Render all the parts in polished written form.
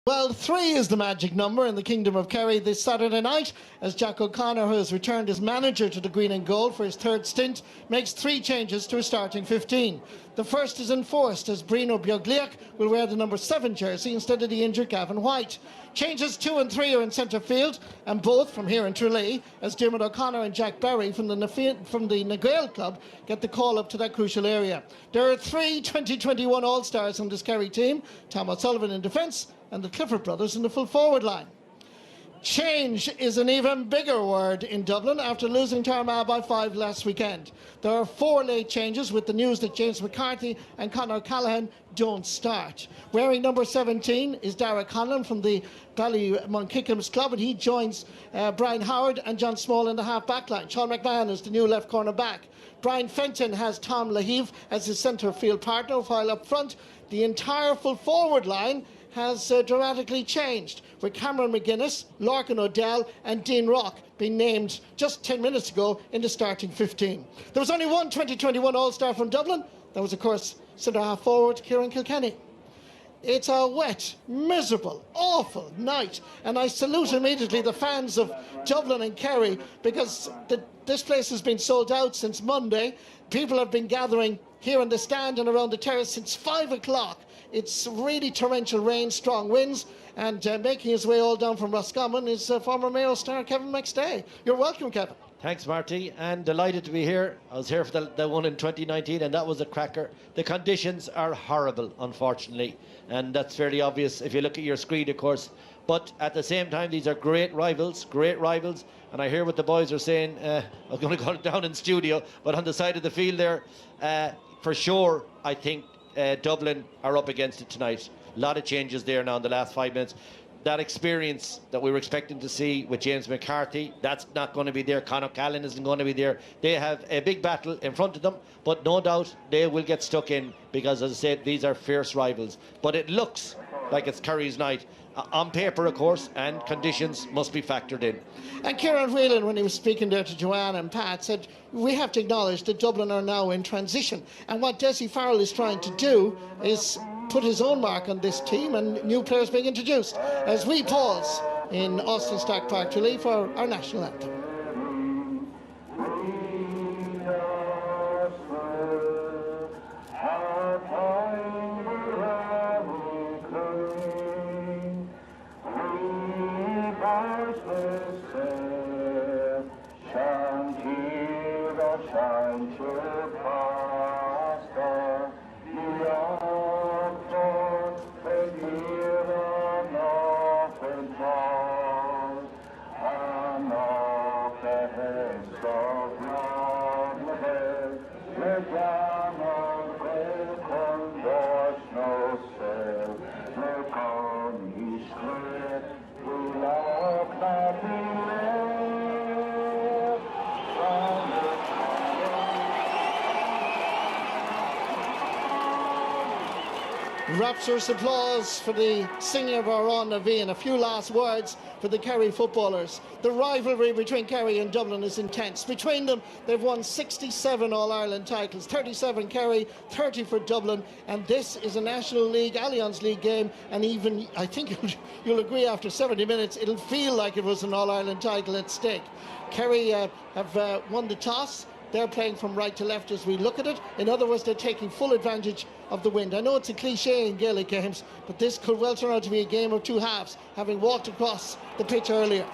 Well, 3 is the magic number in the Kingdom of Kerry this Saturday night, as Jack O'Connor, who has returned as manager to the Green and Gold for his 3rd stint, makes 3 changes to his starting 15. The first is enforced, as Brino Biogliac will wear the number 7 jersey instead of the injured Gavin White. Changes 2 and 3 are in centre field, and both from here in Tralee, as Diarmuid O'Connor and Jack Barry from the Nagail Club get the call up to that crucial area. There are 3 2021 All-Stars on this Kerry team: Tom O'Sullivan in defence, and the Clifford brothers in the full forward line. Change is an even bigger word in Dublin after losing to Armagh by 5 last weekend. There are 4 late changes, with the news that James McCarthy and Conor Callaghan don't start. Wearing number 17 is Dara Conlon from the Ballymunkickum's club, and he joins Brian Howard and John Small in the half-back line. Sean McMahon is the new left corner back. Brian Fenton has Tom Lahive as his centre field partner, while up front the entire full forward line has dramatically changed, with Cameron McGuinness, Larkin O'Dell and Dean Rock being named just 10 minutes ago in the starting 15. There was only one 2021 All-Star from Dublin. That was, of course, centre-half forward Kieran Kilkenny. It's a wet, miserable, awful night, and I salute immediately the fans of Dublin and Kerry, because this place has been sold out since Monday. People have been gathering here in the stand and around the terrace since 5 o'clock. It's really torrential rain, strong winds, and making his way all down from Roscommon is former Mayo star Kevin McStay. You're welcome, Kevin. Thanks, Marty, and delighted to be here. I was here for the one in 2019, and that was a cracker. The conditions are horrible, unfortunately, and that's fairly obvious if you look at your screen, of course. But at the same time, these are great rivals, and I hear what the boys are saying. I'm going to call it down in studio, but on the side of the field there, for sure, I think Dublin are up against it tonight. A lot of changes there now in the last 5 minutes. That experience that we were expecting to see with James McCarthy, that's not going to be there. Conor Callaghan isn't going to be there. They have a big battle in front of them, but no doubt they will get stuck in, because, as I said, these are fierce rivals. But it looks like it's Kerry's night. On paper, of course, and conditions must be factored in. And Kieran Whelan, when he was speaking there to Joanne and Pat, said we have to acknowledge that Dublin are now in transition, and what Dessie Farrell is trying to do is put his own mark on this team, and new players being introduced, as we pause in Austin Stack Park, Tralee, for our national anthem. Rapturous applause for the singing of our own Naveen, and a few last words for the Kerry footballers. The rivalry between Kerry and Dublin is intense. Between them, they've won 67 All-Ireland titles, 37 Kerry, 30 for Dublin, and this is a National League, Allianz League game, and even, I think you'll agree, after 70 minutes, it'll feel like it was an All-Ireland title at stake. Kerry have won the toss. They're playing from right to left as we look at it. In other words, they're taking full advantage of the wind. I know it's a cliche in Gaelic games, but this could well turn out to be a game of 2 halves, having walked across the pitch earlier.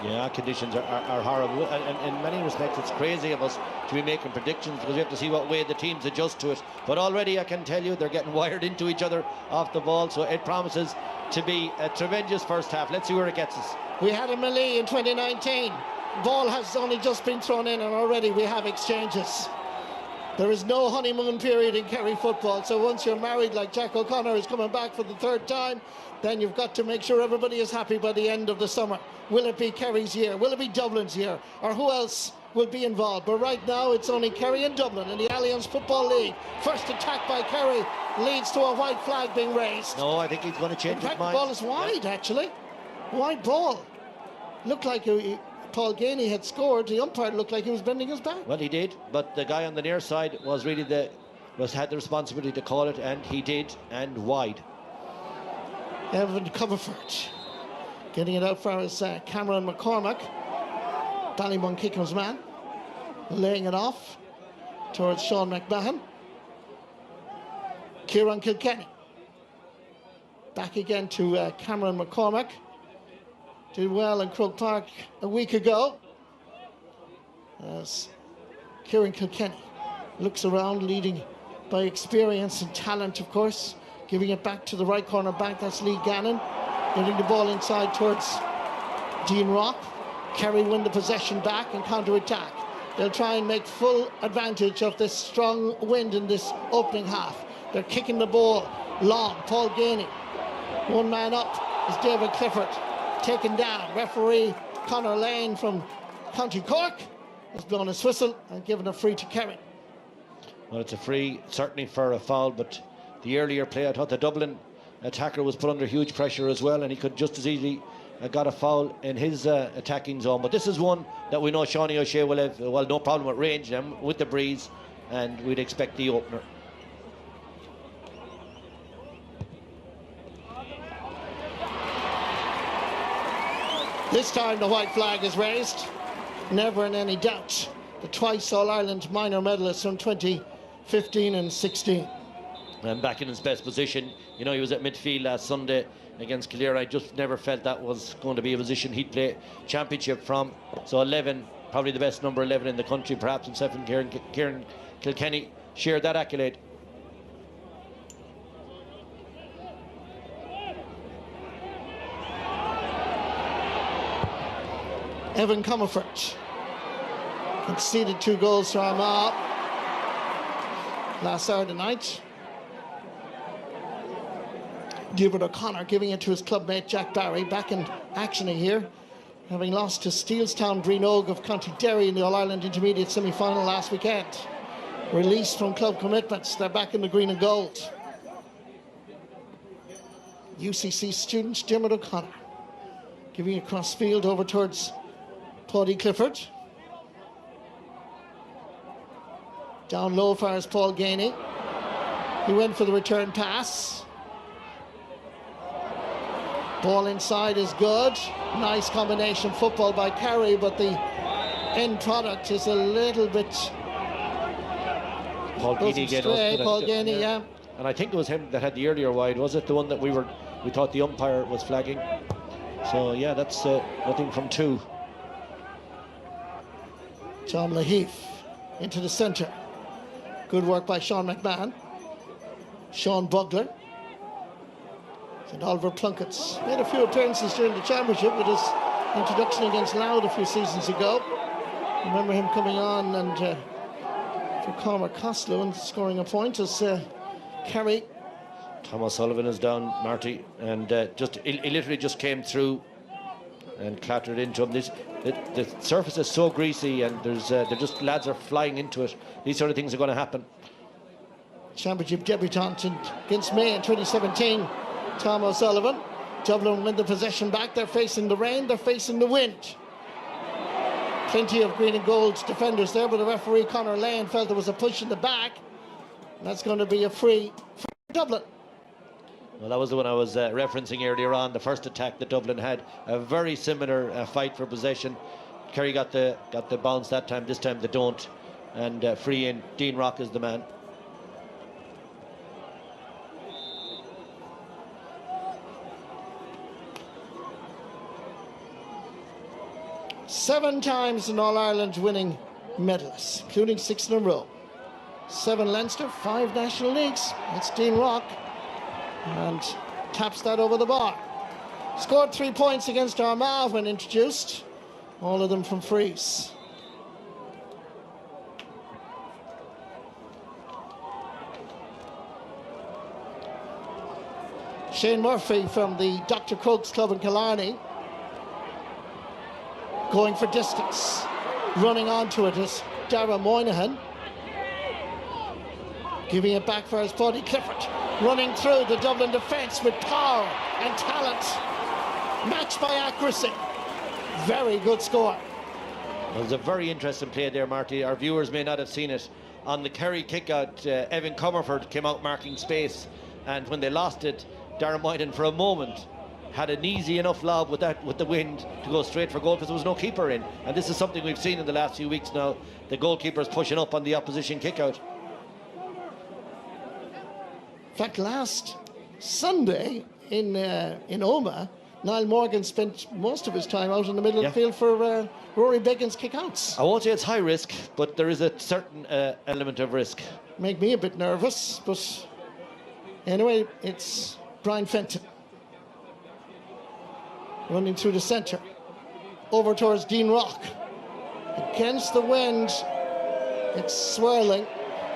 Yeah, conditions are horrible, and in many respects it's crazy of us to be making predictions, because we have to see what way the teams adjust to it. But already I can tell you they're getting wired into each other off the ball, so it promises to be a tremendous first half. Let's see where it gets us. We had a melee in 2019. Ball has only just been thrown in, and already we have exchanges. There is no honeymoon period in Kerry football, so once you're married, like Jack O'Connor is coming back for the 3rd time, then you've got to make sure everybody is happy by the end of the summer. Will it be Kerry's year? Will it be Dublin's year? Or who else will be involved? But right now it's only Kerry and Dublin in the Allianz Football League. First attack by Kerry leads to a white flag being raised. No, I think he's going to change his mind. The ball is wide, actually. Wide ball. Looked like Paul Ganey had scored. The umpire looked like he was bending his back. Well, he did, but the guy on the near side was really had the responsibility to call it, and he did, and wide. Evan Comerford getting it out for his Cameron McCormack. Ballymun Kicker's man. Laying it off towards Sean McMahon. Kieran Kilkenny. Back again to Cameron McCormack. Did well in Croke Park a week ago. As Kieran Kilkenny looks around, leading by experience and talent, of course. Giving it back to the right corner back, that's Lee Gannon. Getting the ball inside towards Dean Rock. Kerry win the possession back and counter-attack. They'll try and make full advantage of this strong wind in this opening half. They're kicking the ball long. Paul Ganey. One man up is David Clifford. Taken down. Referee Conor Lane from County Cork has blown his whistle and given a free to Kerry. Well, it's a free, certainly for a foul, but the earlier play, I thought the Dublin attacker was put under huge pressure as well, and he could just as easily got a foul in his attacking zone. But this is one that we know Shawnee O'Shea will have, well, no problem with range them, with the breeze, and we'd expect the opener. This time the white flag is raised. Never in any doubt. The twice All-Ireland minor medalist from 2015 and 16. And back in his best position. You know, he was at midfield last Sunday against Kildare. I just never felt that was going to be a position he'd play championship from. So 11, probably the best number 11 in the country, perhaps himself and Kieran Kilkenny shared that accolade. Evan Comerford conceded 2 goals to Armagh last Saturday night. David O'Connor giving it to his clubmate Jack Barry, back in action here, having lost to Steelstown Greenogue of County Derry in the All-Ireland Intermediate semi-final last weekend. Released from club commitments, they're back in the green and gold. UCC student Dermot O'Connor giving it across field over towards Paudie Clifford. Down low for his Paul Ganey. He went for the return pass. Ball inside is good. Nice combination football by Kerry, but the end product is a little bit... Paul Ganey again. Paul Ganey, yeah. And I think it was him that had the earlier wide, was it? The one that we thought the umpire was flagging. So yeah, that's nothing from 2. Tom Laheath into the centre. Good work by Sean McMahon. Sean Bugler. And Oliver Plunkett's made a few appearances during the championship with his introduction against Louth a few seasons ago. Remember him coming on and for Cormac Costello and scoring a point as Kerry. Thomas Sullivan is down, Marty, and he literally just came through and clattered into him. The surface is so greasy, and lads are flying into it. These sort of things are going to happen. Championship debutant against May in 2017. Tom O'Sullivan. Dublin win the possession back. They're facing the rain, they're facing the wind. Plenty of green and gold defenders there, but the referee Conor Lane felt there was a push in the back. And that's going to be a free for Dublin. Well, that was the one I was referencing earlier on, the first attack that Dublin had. A very similar fight for possession. Kerry got the bounce that time. This time they don't. And free in. Dean Rock is the man. Seven times an All-Ireland winning medalist, including 6 in a row. 7 Leinster, 5 National Leagues. That's Dean Rock. And taps that over the bar. Scored 3 points against Armagh when introduced. All of them from frees. Shane Murphy from the Dr. Crokes Club in Killarney. Going for distance. Running onto it is Dara Moynihan. Giving it back for his Paudie Clifford. Running through the Dublin defence with power and talent. Matched by accuracy. Very good score. It was a very interesting play there, Marty. Our viewers may not have seen it. On the Kerry kick-out, Evan Comerford came out marking space, and when they lost it, Darren Moynihan for a moment had an easy enough lob with the wind to go straight for goal because there was no keeper in. And this is something we've seen in the last few weeks now. The goalkeepers pushing up on the opposition kick out. In fact, last Sunday in Omagh, Niall Morgan spent most of his time out in the middle of the field for Rory Beggin's kick-outs. I won't say it's high risk, but there is a certain element of risk. Make me a bit nervous, but anyway, it's Brian Fenton running through the centre, over towards Dean Rock. Against the wind, it's swirling,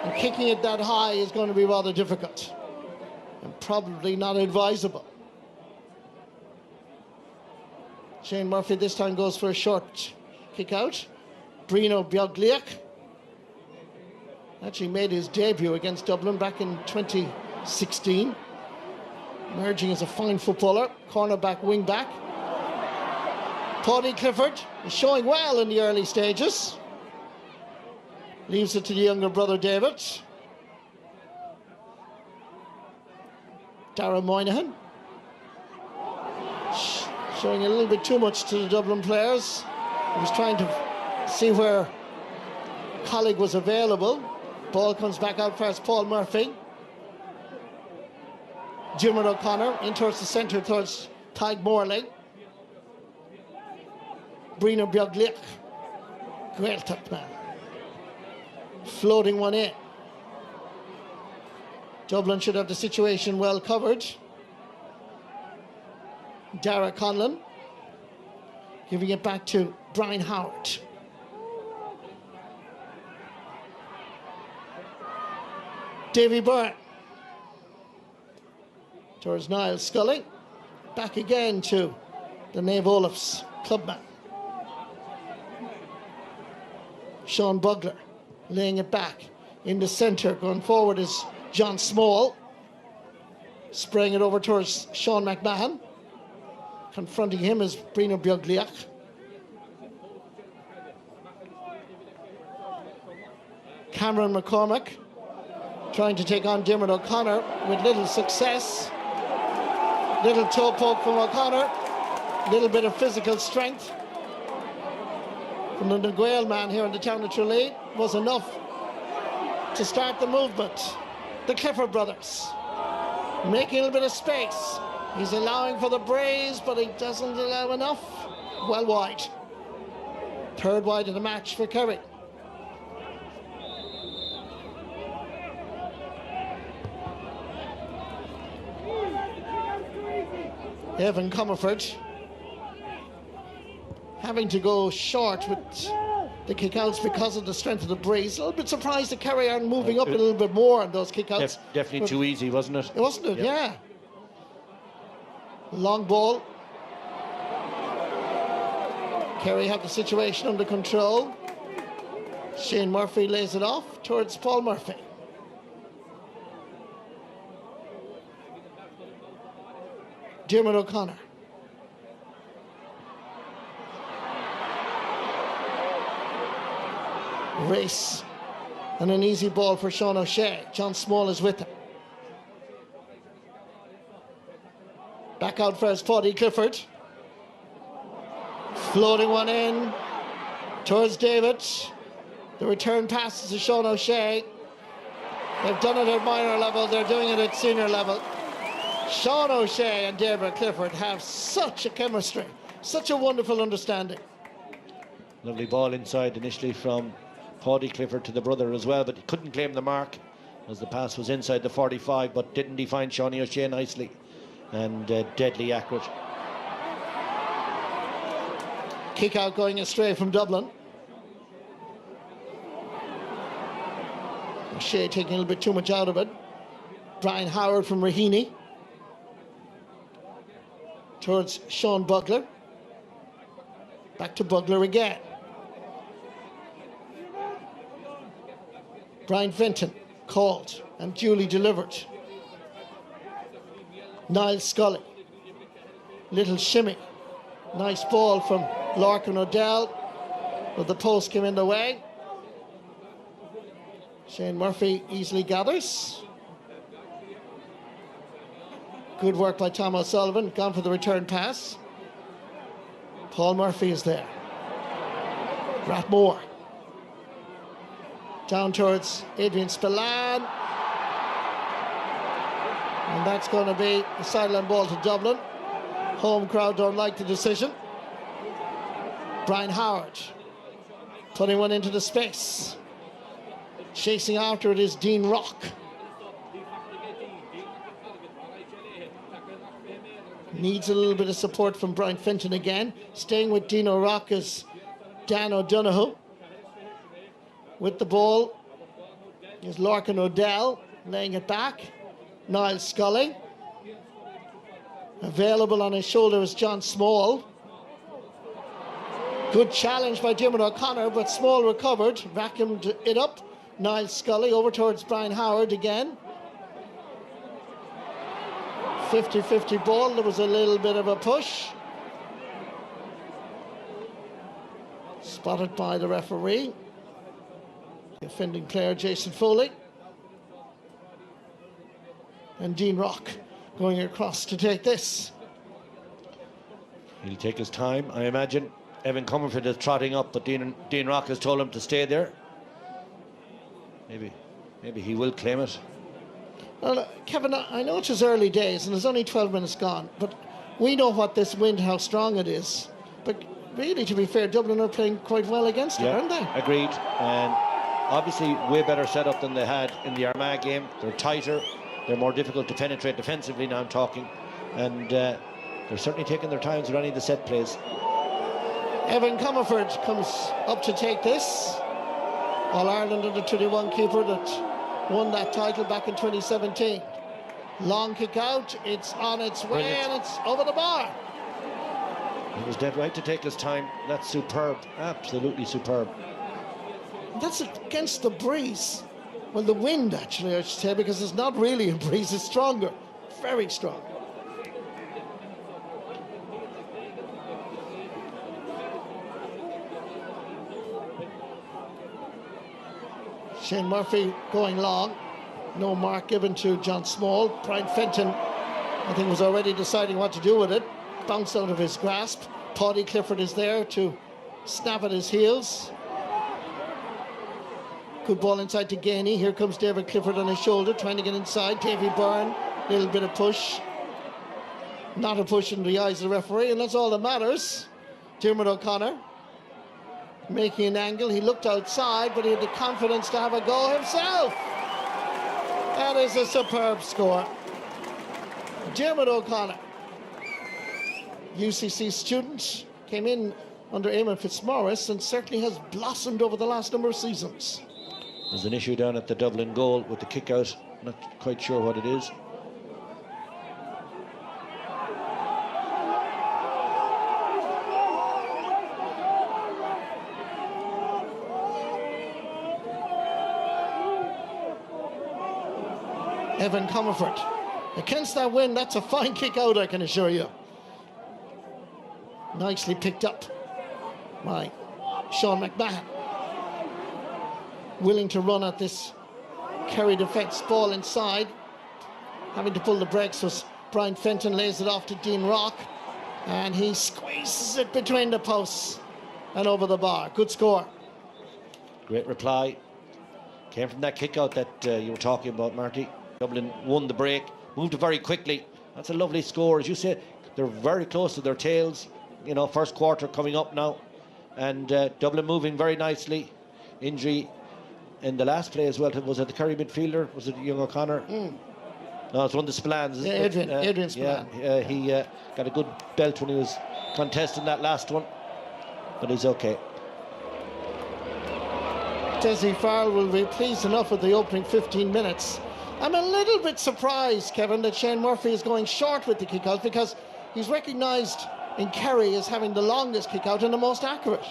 and kicking it that high is going to be rather difficult and probably not advisable. Shane Murphy this time goes for a short kick out. Brino Biogliak actually made his debut against Dublin back in 2016, emerging as a fine footballer, cornerback, wing-back. Paddy Clifford is showing well in the early stages. Leaves it to the younger brother David. Darren Moynihan showing a little bit too much to the Dublin players. He was trying to see where a colleague was available. Ball comes back out first, Paul Murphy. Jimmer O'Connor in towards the centre, towards Tyg Morley. Brino Biogliak, great tuck man. Floating one in. Dublin should have the situation well covered. Dara Conlon giving it back to Brian Howard. Davy Byrne towards Niall Scully. Back again to the Nave Olaf's clubman. Sean Bugler laying it back in the centre. Going forward is John Small. Spraying it over towards Sean McMahon. Confronting him is Brino Biogliak. Cameron McCormack trying to take on Diarmuid O'Connor with little success. Little toe poke from O'Connor. Little bit of physical strength from the Naguil man here in the town of Tralee was enough to start the movement. The Clifford brothers making a little bit of space. He's allowing for the brace, but he doesn't allow enough. Well wide. Third wide of the match for Kerry. Evan Comerford having to go short with the kickouts because of the strength of the brace. A little bit surprised that Kerry aren't moving up a little bit more on those kickouts. Definitely too easy, wasn't it? Wasn't it? Yeah. Long ball. Kerry have the situation under control. Shane Murphy lays it off towards Paul Murphy. Diarmuid O'Connor. Race and an easy ball for Sean O'Shea. John Small is with him. Back out first, Paddy Clifford. Floating one in towards David. The return passes to Sean O'Shea. They've done it at minor level, they're doing it at senior level. Sean O'Shea and David Clifford have such a chemistry, such a wonderful understanding. Lovely ball inside initially from Paddy Clifford to the brother as well, but he couldn't claim the mark as the pass was inside the 45, but didn't define Shawnee O'Shea nicely and deadly accurate. Kick out going astray from Dublin. O'Shea taking a little bit too much out of it. Brian Howard from Raheny towards Sean Bugler. Back to Bugler again. Brian Fenton called and duly delivered. Niall Scully. Little shimmy. Nice ball from Larkin O'Dell, but the post came in the way. Shane Murphy easily gathers. Good work by Tom O'Sullivan. Gone for the return pass. Paul Murphy is there. Rathmore. Down towards Adrian Spillane. And that's going to be a sideline ball to Dublin. Home crowd don't like the decision. Brian Howard putting one into the space. Chasing after it is Dean Rock. Needs a little bit of support from Brian Fenton again. Staying with Dino Rock is Dan O'Donoghue. With the ball is Lorcan O'Dell laying it back. Niall Scully. Available on his shoulder is John Small. Good challenge by Diarmuid O'Connor, but Small recovered, vacuumed it up. Niall Scully over towards Brian Howard again. 50-50 ball. There was a little bit of a push. Spotted by the referee. The offending player, Jason Foley. And Dean Rock going across to take this. He'll take his time, I imagine. Evan Comerford is trotting up, but Dean Rock has told him to stay there. Maybe he will claim it. Well, Kevin, I know it's his early days and there's only 12 minutes gone, but we know what this wind, how strong it is. But really, to be fair, Dublin are playing quite well against it, aren't they? Agreed. And obviously way better setup than they had in the Armagh game. They're tighter, they're more difficult to penetrate defensively, now I'm talking. And they're certainly taking their times running the set plays. Evan Comerford comes up to take this. All-Ireland under 21 keeper that won that title back in 2017. Long kick out, it's on its way. Brilliant. And it's over the bar. He was dead right to take his time. That's superb, absolutely superb. That's against the breeze. Well, the wind actually, I should say, because it's not really a breeze, it's stronger, very strong. Shane Murphy going long. No mark given to John Small. Brian Fenton, I think, was already deciding what to do with it. Bounced out of his grasp. Paddy Clifford is there to snap at his heels. Good ball inside to Gainey. Here comes David Clifford on his shoulder, trying to get inside. Davy Byrne, little bit of push. Not a push in the eyes of the referee, and that's all that matters. Diarmuid O'Connor making an angle. He looked outside, but he had the confidence to have a go himself. That is a superb score. Diarmuid O'Connor, UCC student, came in under Eamon Fitzmaurice and certainly has blossomed over the last number of seasons. There's an issue down at the Dublin goal with the kick out. Not quite sure what it is. Evan Comerford. Against that wind, that's a fine kick out, I can assure you. Nicely picked up by Sean McMahon. Willing to run at this Kerry defence. Ball inside. Having to pull the brakes was Brian Fenton. Lays it off to Dean Rock. And he squeezes it between the posts and over the bar. Good score. Great reply. Came from that kick out that you were talking about, Marty. Dublin won the break, moved very quickly. That's a lovely score. As you said, they're very close to their tails. You know, first quarter coming up now. And Dublin moving very nicely. Injury in the last play as well. Was it the Kerry midfielder? Was it young O'Connor? No, it's one of the Spillanes. Yeah, Adrian Spillane. Yeah, he got a good belt when he was contesting that last one. But he's okay. Desi Farrell will be pleased enough with the opening 15 minutes. I'm a little bit surprised, Kevin, that Shane Murphy is going short with the kick-out, because he's recognised in Kerry as having the longest kick-out and the most accurate,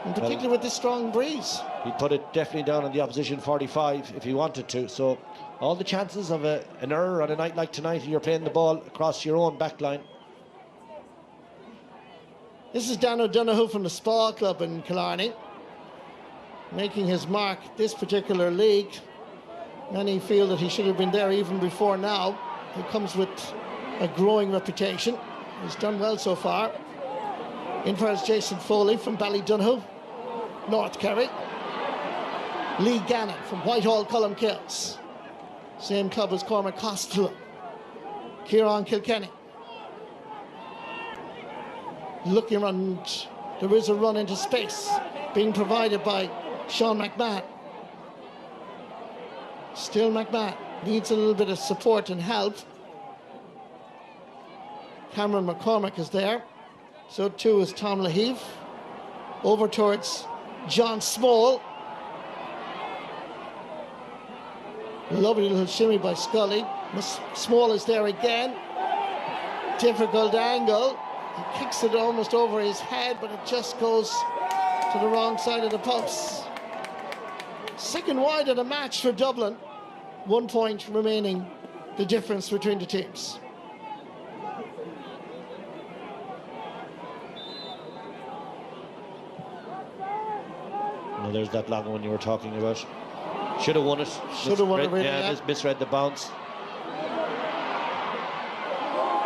and particularly with this strong breeze. He'd put it definitely down on the opposition 45 if he wanted to. So all the chances of an error on a night like tonight, you're playing the ball across your own back line. This is Dan O'Donoghue from the Spa Club in Killarney, making his mark this particular league. Many feel that he should have been there even before now. He comes with a growing reputation. He's done well so far. In for is Jason Foley from Ballydunhill, North Kerry. Lee Gannon from Whitehall, Columkills. Same club as Cormac Costello. Kieran Kilkenny. Looking around, there is a run into space being provided by Sean McMahon. Still McMahon needs a little bit of support and help. Cameron McCormick is there. So too is Tom Laheve. Over towards John Small. Lovely little shimmy by Scully. Small is there again. Difficult angle. He kicks it almost over his head, but it just goes to the wrong side of the post. Second wide of the match for Dublin. 1 point remaining, the difference between the teams. Well, there's that long one you were talking about. Should have won it. Should have won it, really. Yeah, misread the bounce.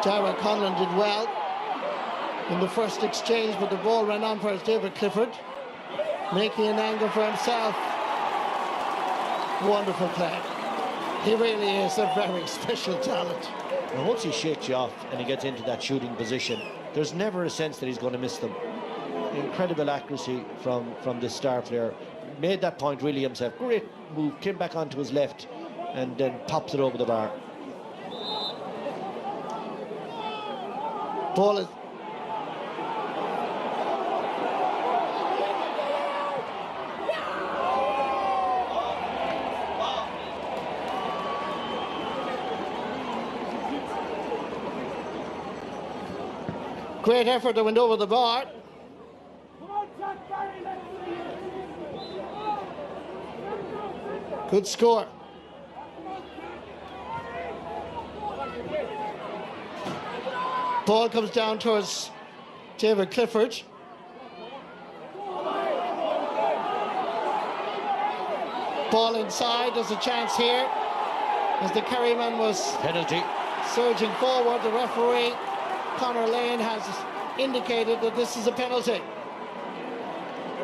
Tyrone Conlon did well in the first exchange, but the ball ran on for David Clifford, making an angle for himself. Wonderful play. He really is a very special talent. And once he shakes you off and he gets into that shooting position, there's never a sense that he's going to miss them. Incredible accuracy from this star player. Made that point really himself. Great move, came back onto his left and then pops it over the bar. Ball is... Great effort that went over the bar. Good score. Ball comes down towards David Clifford. Ball inside, there's a chance here. As the Kerry man was penalty surging forward, the referee, Conor Lane, has indicated that this is a penalty.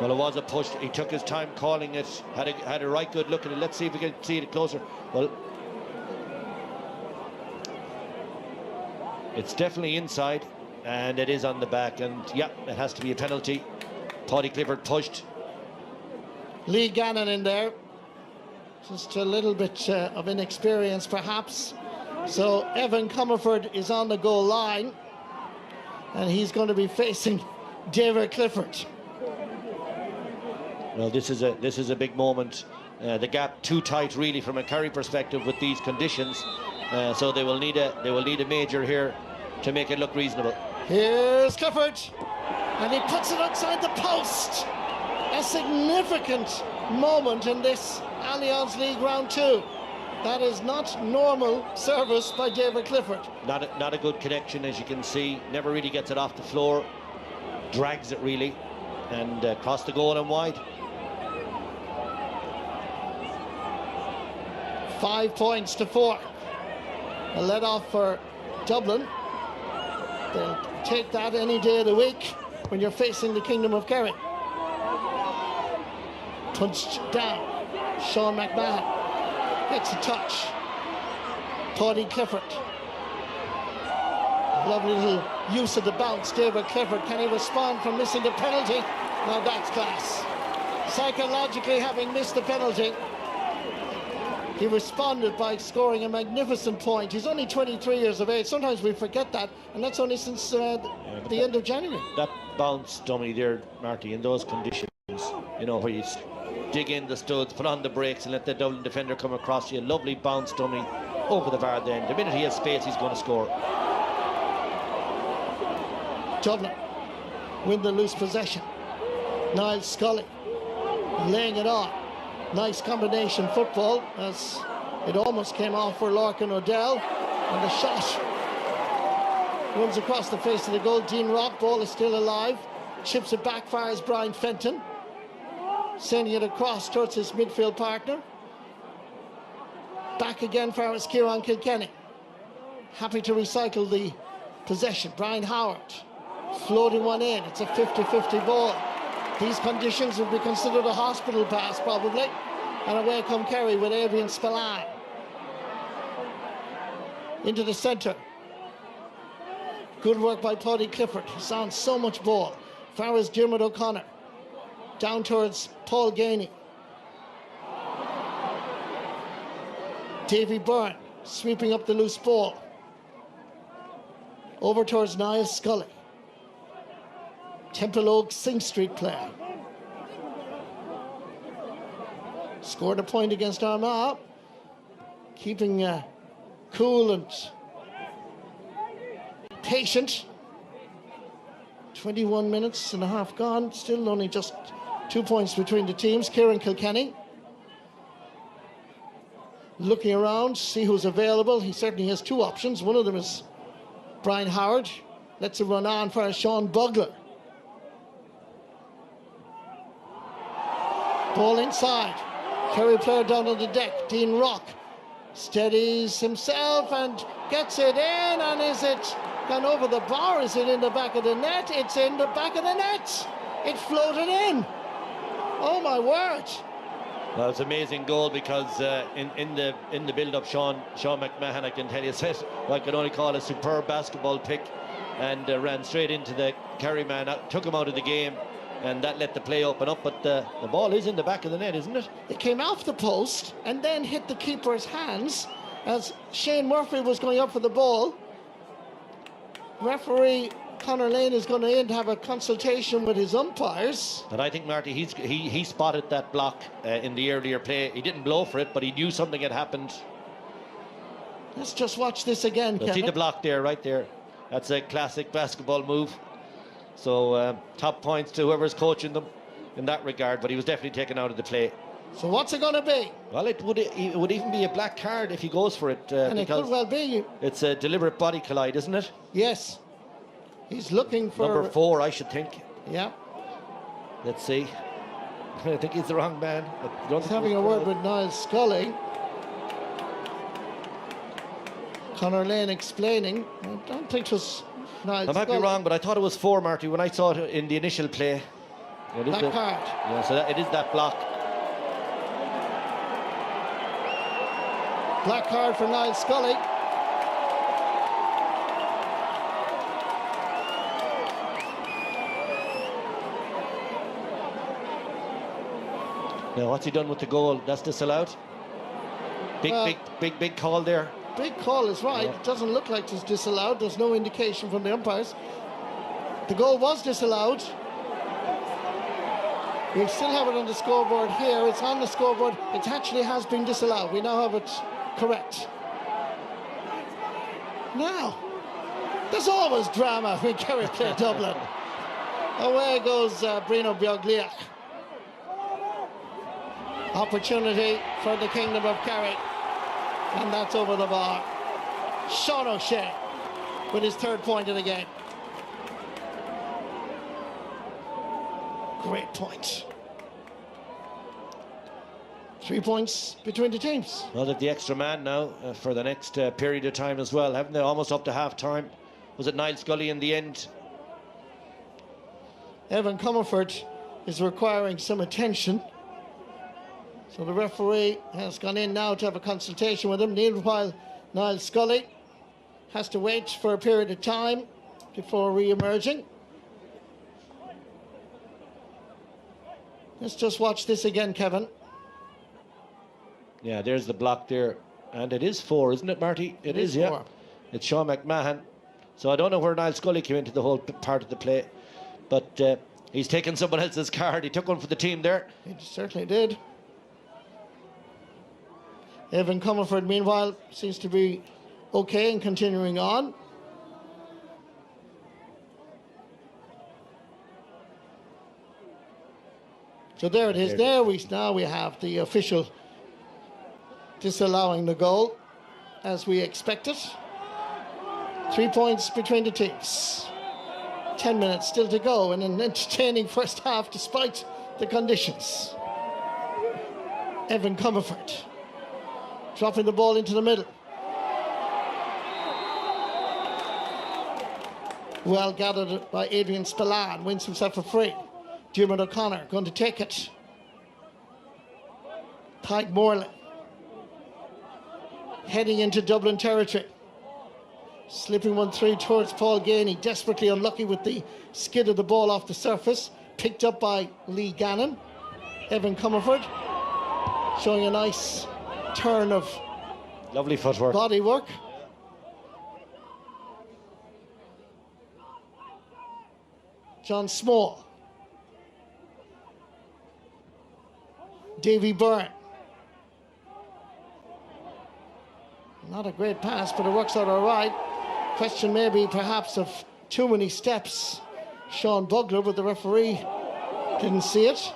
Well, it was a push. He took his time calling it, had a right good look at it. Let's see if we can see it closer. Well, it's definitely inside, and it is on the back, and yeah, it has to be a penalty. Paddy Clifford pushed. Lee Gannon in there. Just a little bit of inexperience, perhaps. So Evan Comerford is on the goal line, and he's going to be facing David Clifford. Well, this is a big moment. The gap too tight, really, from a Kerry perspective with these conditions. So they will need a major here to make it look reasonable. Here's Clifford, and he puts it outside the post. A significant moment in this Allianz League round 2. That is not normal service by David Clifford. Not a good connection, as you can see. Never really gets it off the floor. Drags it really, and across the goal and wide. 5 points to 4. A let off for Dublin. They'll take that any day of the week when you're facing the Kingdom of Kerry. Punched down. Sean McMahon gets a touch. Paddy Clifford. Lovely little use of the bounce. David Clifford, can he respond from missing the penalty? Now that's class. Psychologically, having missed the penalty, he responded by scoring a magnificent point. He's only 23 years of age. Sometimes we forget that, and that's only since the end of January. That bounce dummy there, Marty, in those conditions, you know, where you dig in the studs, put on the brakes and let the Dublin defender come across you. Lovely bounce dummy over the bar then. The minute he has space, he's going to score. Dublin win the loose possession. Niall Scully laying it on. Nice combination football, as it almost came off for Larkin O'Dell, and the shot runs across the face of the goal. Dean Rock, ball is still alive, chips it back, fires Brian Fenton, sending it across towards his midfield partner. Back again for Kieran Kilkenny. happy to recycle the possession. Brian Howard floating one in. It's a 50-50 ball. These conditions would be considered a hospital pass probably. And away come Kerry with Adrian Spillane. Into the centre. Good work by Claudie Clifford. He's on so much ball. Far as Diarmuid O'Connor. Down towards Paul Gainey. Davy Byrne sweeping up the loose ball. Over towards Niall Scully. Temple Oak Sing Street player. Scored a point against Armagh. Keeping cool and patient. 21 minutes and a half gone. Still only just 2 points between the teams. Kieran Kilkenny looking around, see who's available. He certainly has two options. One of them is Brian Howard. Lets it run on for Sean Bugler. Ball inside. Kerry player down on the deck. Dean Rock steadies himself and gets it in. And is it gone over the bar? Is it in the back of the net? It's in the back of the net. It floated in. Oh my word. Well, it's an amazing goal because in the build-up, Sean McMahon, I can tell you, set what I can only call a superb basketball pick, and ran straight into the Kerry man, took him out of the game, and that let the play open up. But the ball is in the back of the net, isn't it? It came off the post and then hit the keeper's hands as Shane Murphy was going up for the ball. Referee Conor Lane is going to in to have a consultation with his umpires. And I think, Marty, he spotted that block in the earlier play. He didn't blow for it, but he knew something had happened. Let's just watch this again, Kevin. See the block there, right there. That's a classic basketball move. So top points to whoever's coaching them in that regard, but he was definitely taken out of the play. So what's it going to be? Well, it would even be a black card if he goes for it. And it could well be. It's a deliberate body collide, isn't it? Yes. He's looking for... Number 4, I should think. Yeah. Let's see. I think he's the wrong man. He's having a word with Niall Scully. Conor Lane explaining. I don't think it was Niall I might Scully. be wrong, but I thought it was 4, Marty, when I saw it in the initial play. Black card. Yeah, so it is that block. Black card for Niall Scully. Now, what's he done with the goal? That's disallowed. Big call there. Big call is right. Yeah. It doesn't look like it's disallowed. There's no indication from the umpires. The goal was disallowed. We still have it on the scoreboard here. It's on the scoreboard. It actually has been disallowed. We now have it correct. Now, there's always drama when Kerry play Dublin. Away goes Brino Biogliach. Opportunity for the Kingdom of Kerry. And that's over the bar. Sean O'Shea with his 3rd point of the game. Great point. 3 points between the teams. Well, they're the extra man now for the next period of time as well, haven't they? Almost up to half time. Was it Niall Scully in the end? Evan Comerford is requiring some attention. So the referee has gone in now to have a consultation with him. Meanwhile, Niall Scully has to wait for a period of time before re-emerging. Let's just watch this again, Kevin. Yeah, there's the block there. And it is 4, isn't it, Marty? It is, yeah. 4. It's Sean McMahon. So I don't know where Niall Scully came into the whole part of the play. But he's taken someone else's card. He took one for the team there. He certainly did. Evan Comerford, meanwhile, seems to be okay and continuing on. So there it is. There we have the official disallowing the goal, as we expected. 3 points between the teams. 10 minutes still to go in an entertaining first half despite the conditions. Evan Comerford dropping the ball into the middle. Well gathered by Adrian Spillane, wins himself a free. Diarmuid O'Connor going to take it. Tyke Morley heading into Dublin territory. Slipping one through towards Paul Ganey, desperately unlucky with the skid of the ball off the surface. Picked up by Lee Gannon. Evan Comerford showing a nice turn of lovely footwork, body work. John Small. Davy Byrne. Not a great pass, but it works out all right. Question maybe perhaps of too many steps. Sean Bugler, but the referee didn't see it.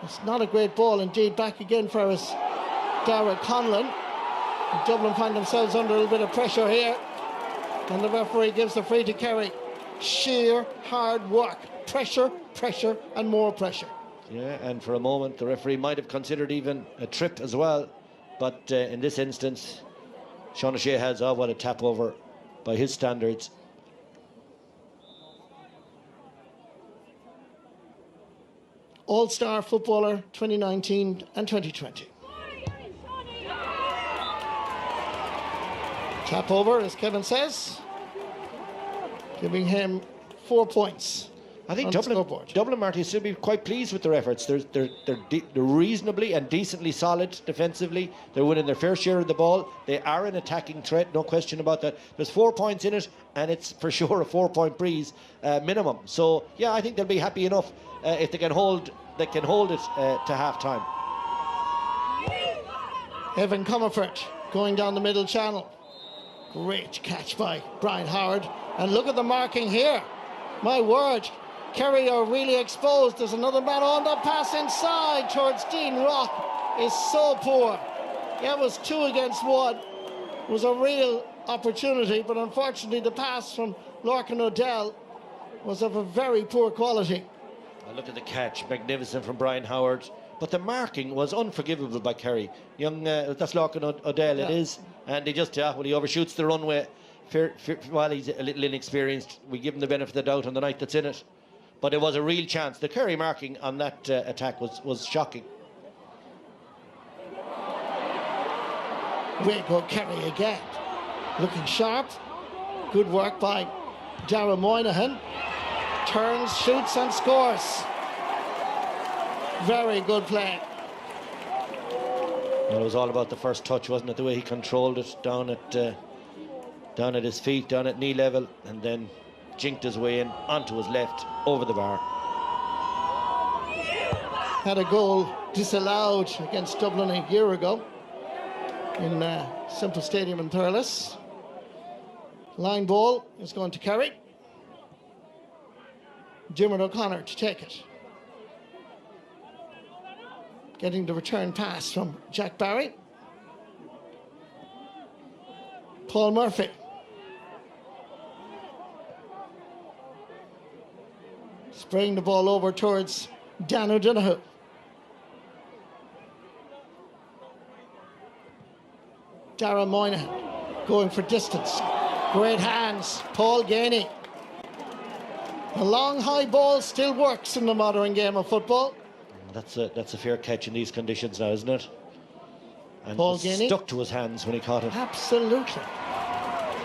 It's not a great ball indeed. Back again for us, Dara Conlon. Dublin find themselves under a little bit of pressure here. And the referee gives the free to Kerry. Sheer hard work. Pressure, pressure, and more pressure. Yeah, and for a moment the referee might have considered even a trip as well. But in this instance, Sean O'Shea has, oh, what a tap over by his standards. All-Star footballer 2019 and 2020. Tap over, as Kevin says, giving him 4 points. I think Dublin, Marty, should be quite pleased with their efforts. They're reasonably and decently solid defensively. They're winning their fair share of the ball. They are an attacking threat, no question about that. There's 4 points in it, and it's for sure a 4-point breeze minimum. So yeah, I think they'll be happy enough if they can hold it to half time. Evan Comerford going down the middle channel. Great catch by Brian Howard, and look at the marking here. My word. Kerry are really exposed. There's another man on the pass inside towards Dean Rock. Is so poor. Yeah, it was 2 against 1. It was a real opportunity, but unfortunately the pass from Lorcan O'Dell was of a very poor quality. Look at the catch, magnificent from Brian Howard. But the marking was unforgivable by Kerry. That's Lorcan O'Dell, it is. And he just, well, he overshoots the runway. While he's a little inexperienced, we give him the benefit of the doubt on the night that's in it. But it was a real chance. The Kerry marking on that attack was shocking. Way go Kerry again. Looking sharp. Good work by Dara Moynihan. Turns, shoots and scores. Very good play. It was all about the first touch, wasn't it? The way he controlled it down at his feet, down at knee level, and then jinked his way in onto his left, over the bar. Had a goal disallowed against Dublin a year ago in Semple Stadium in Thurles. Line ball is going to Kerry. Diarmuid O'Connor to take it. Getting the return pass from Jack Barry. Paul Murphy. Spraying the ball over towards Dan O'Donoghue. Dara Moynihan going for distance. Great hands, Paul Ganey. The long high ball still works in the modern game of football. That's a fair catch in these conditions now, isn't it? And Paul it Ganey stuck to his hands when he caught it. Absolutely.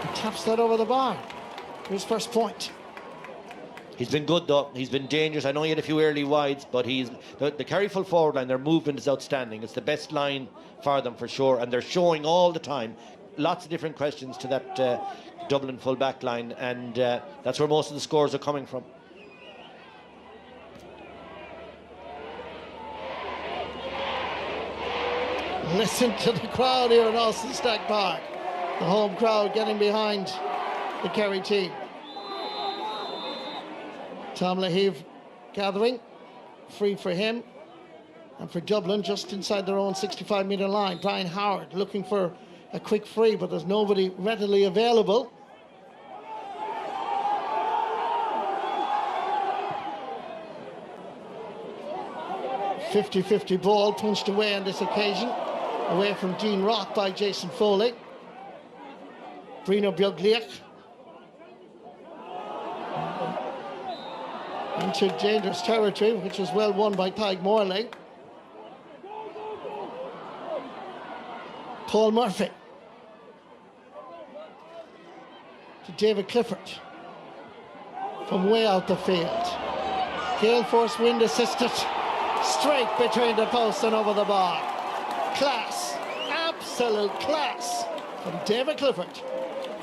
He taps that over the bar. His first point. He's been good though. He's been dangerous. I know he had a few early wides, but the Kerry full forward line, their movement is outstanding. It's the best line for them for sure, and they're showing all the time. Lots of different questions to that Dublin full back line, and that's where most of the scores are coming from. Listen to the crowd here in Austin Stack Park. The home crowd getting behind the Kerry team. Tom Laheve gathering. Free for him. And for Dublin, just inside their own 65-metre line. Brian Howard looking for a quick free, but there's nobody readily available. .50-50 ball punched away on this occasion. Away from Dean Rock by Jason Foley. Bruno Biogliach. into dangerous territory, which was well won by Tyg Morley. Paul Murphy to David Clifford from way out the field. Gale Force wind assisted, straight between the posts and over the bar. Class, absolute class from David Clifford.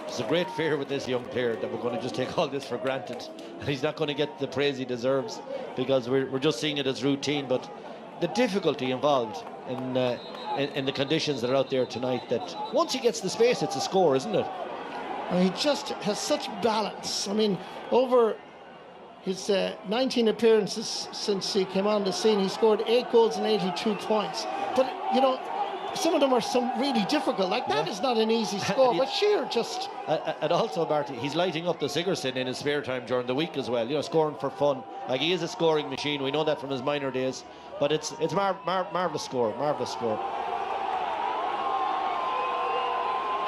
There's a great fear with this young player that we're going to just take all this for granted, and he's not going to get the praise he deserves, because we're just seeing it as routine. But the difficulty involved in the conditions that are out there tonight, that once he gets the space, it's a score, isn't it? And he just has such balance. I mean, over his 19 appearances since he came on the scene, he scored 8 goals and 82 points. But, you know, some of them are really difficult. Like, that is not an easy score, but sheer just... And also, Marty, he's lighting up the Sigerson in his spare time during the week as well, you know, scoring for fun. Like, he is a scoring machine. We know that from his minor days. But it's marvellous score, marvellous score.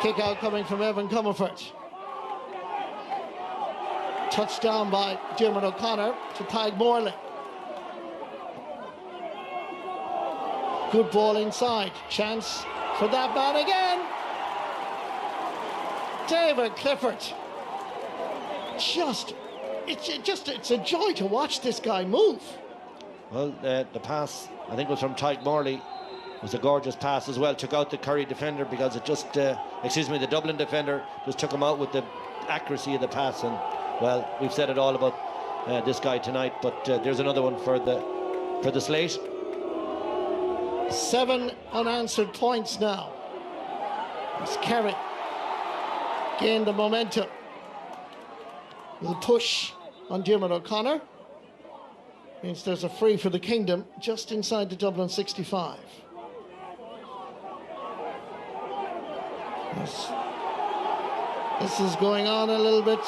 Kick out coming from Evan Comerford. Touchdown by Dermot O'Connor to Tyg Morley. Good ball inside. Chance for that man again. David Clifford. It's a joy to watch this guy move. Well, the pass, I think, was from Tyg Morley. It was a gorgeous pass as well. Took out the Kerry defender, because it just, the Dublin defender just took him out with the accuracy of the pass. And, well, we've said it all about this guy tonight, but there's another one for the slate. 7 unanswered points now. As Kerry gained the momentum. Will push on Dermot O'Connor. Means there's a free for the Kingdom just inside the Dublin 65. This is going on a little bit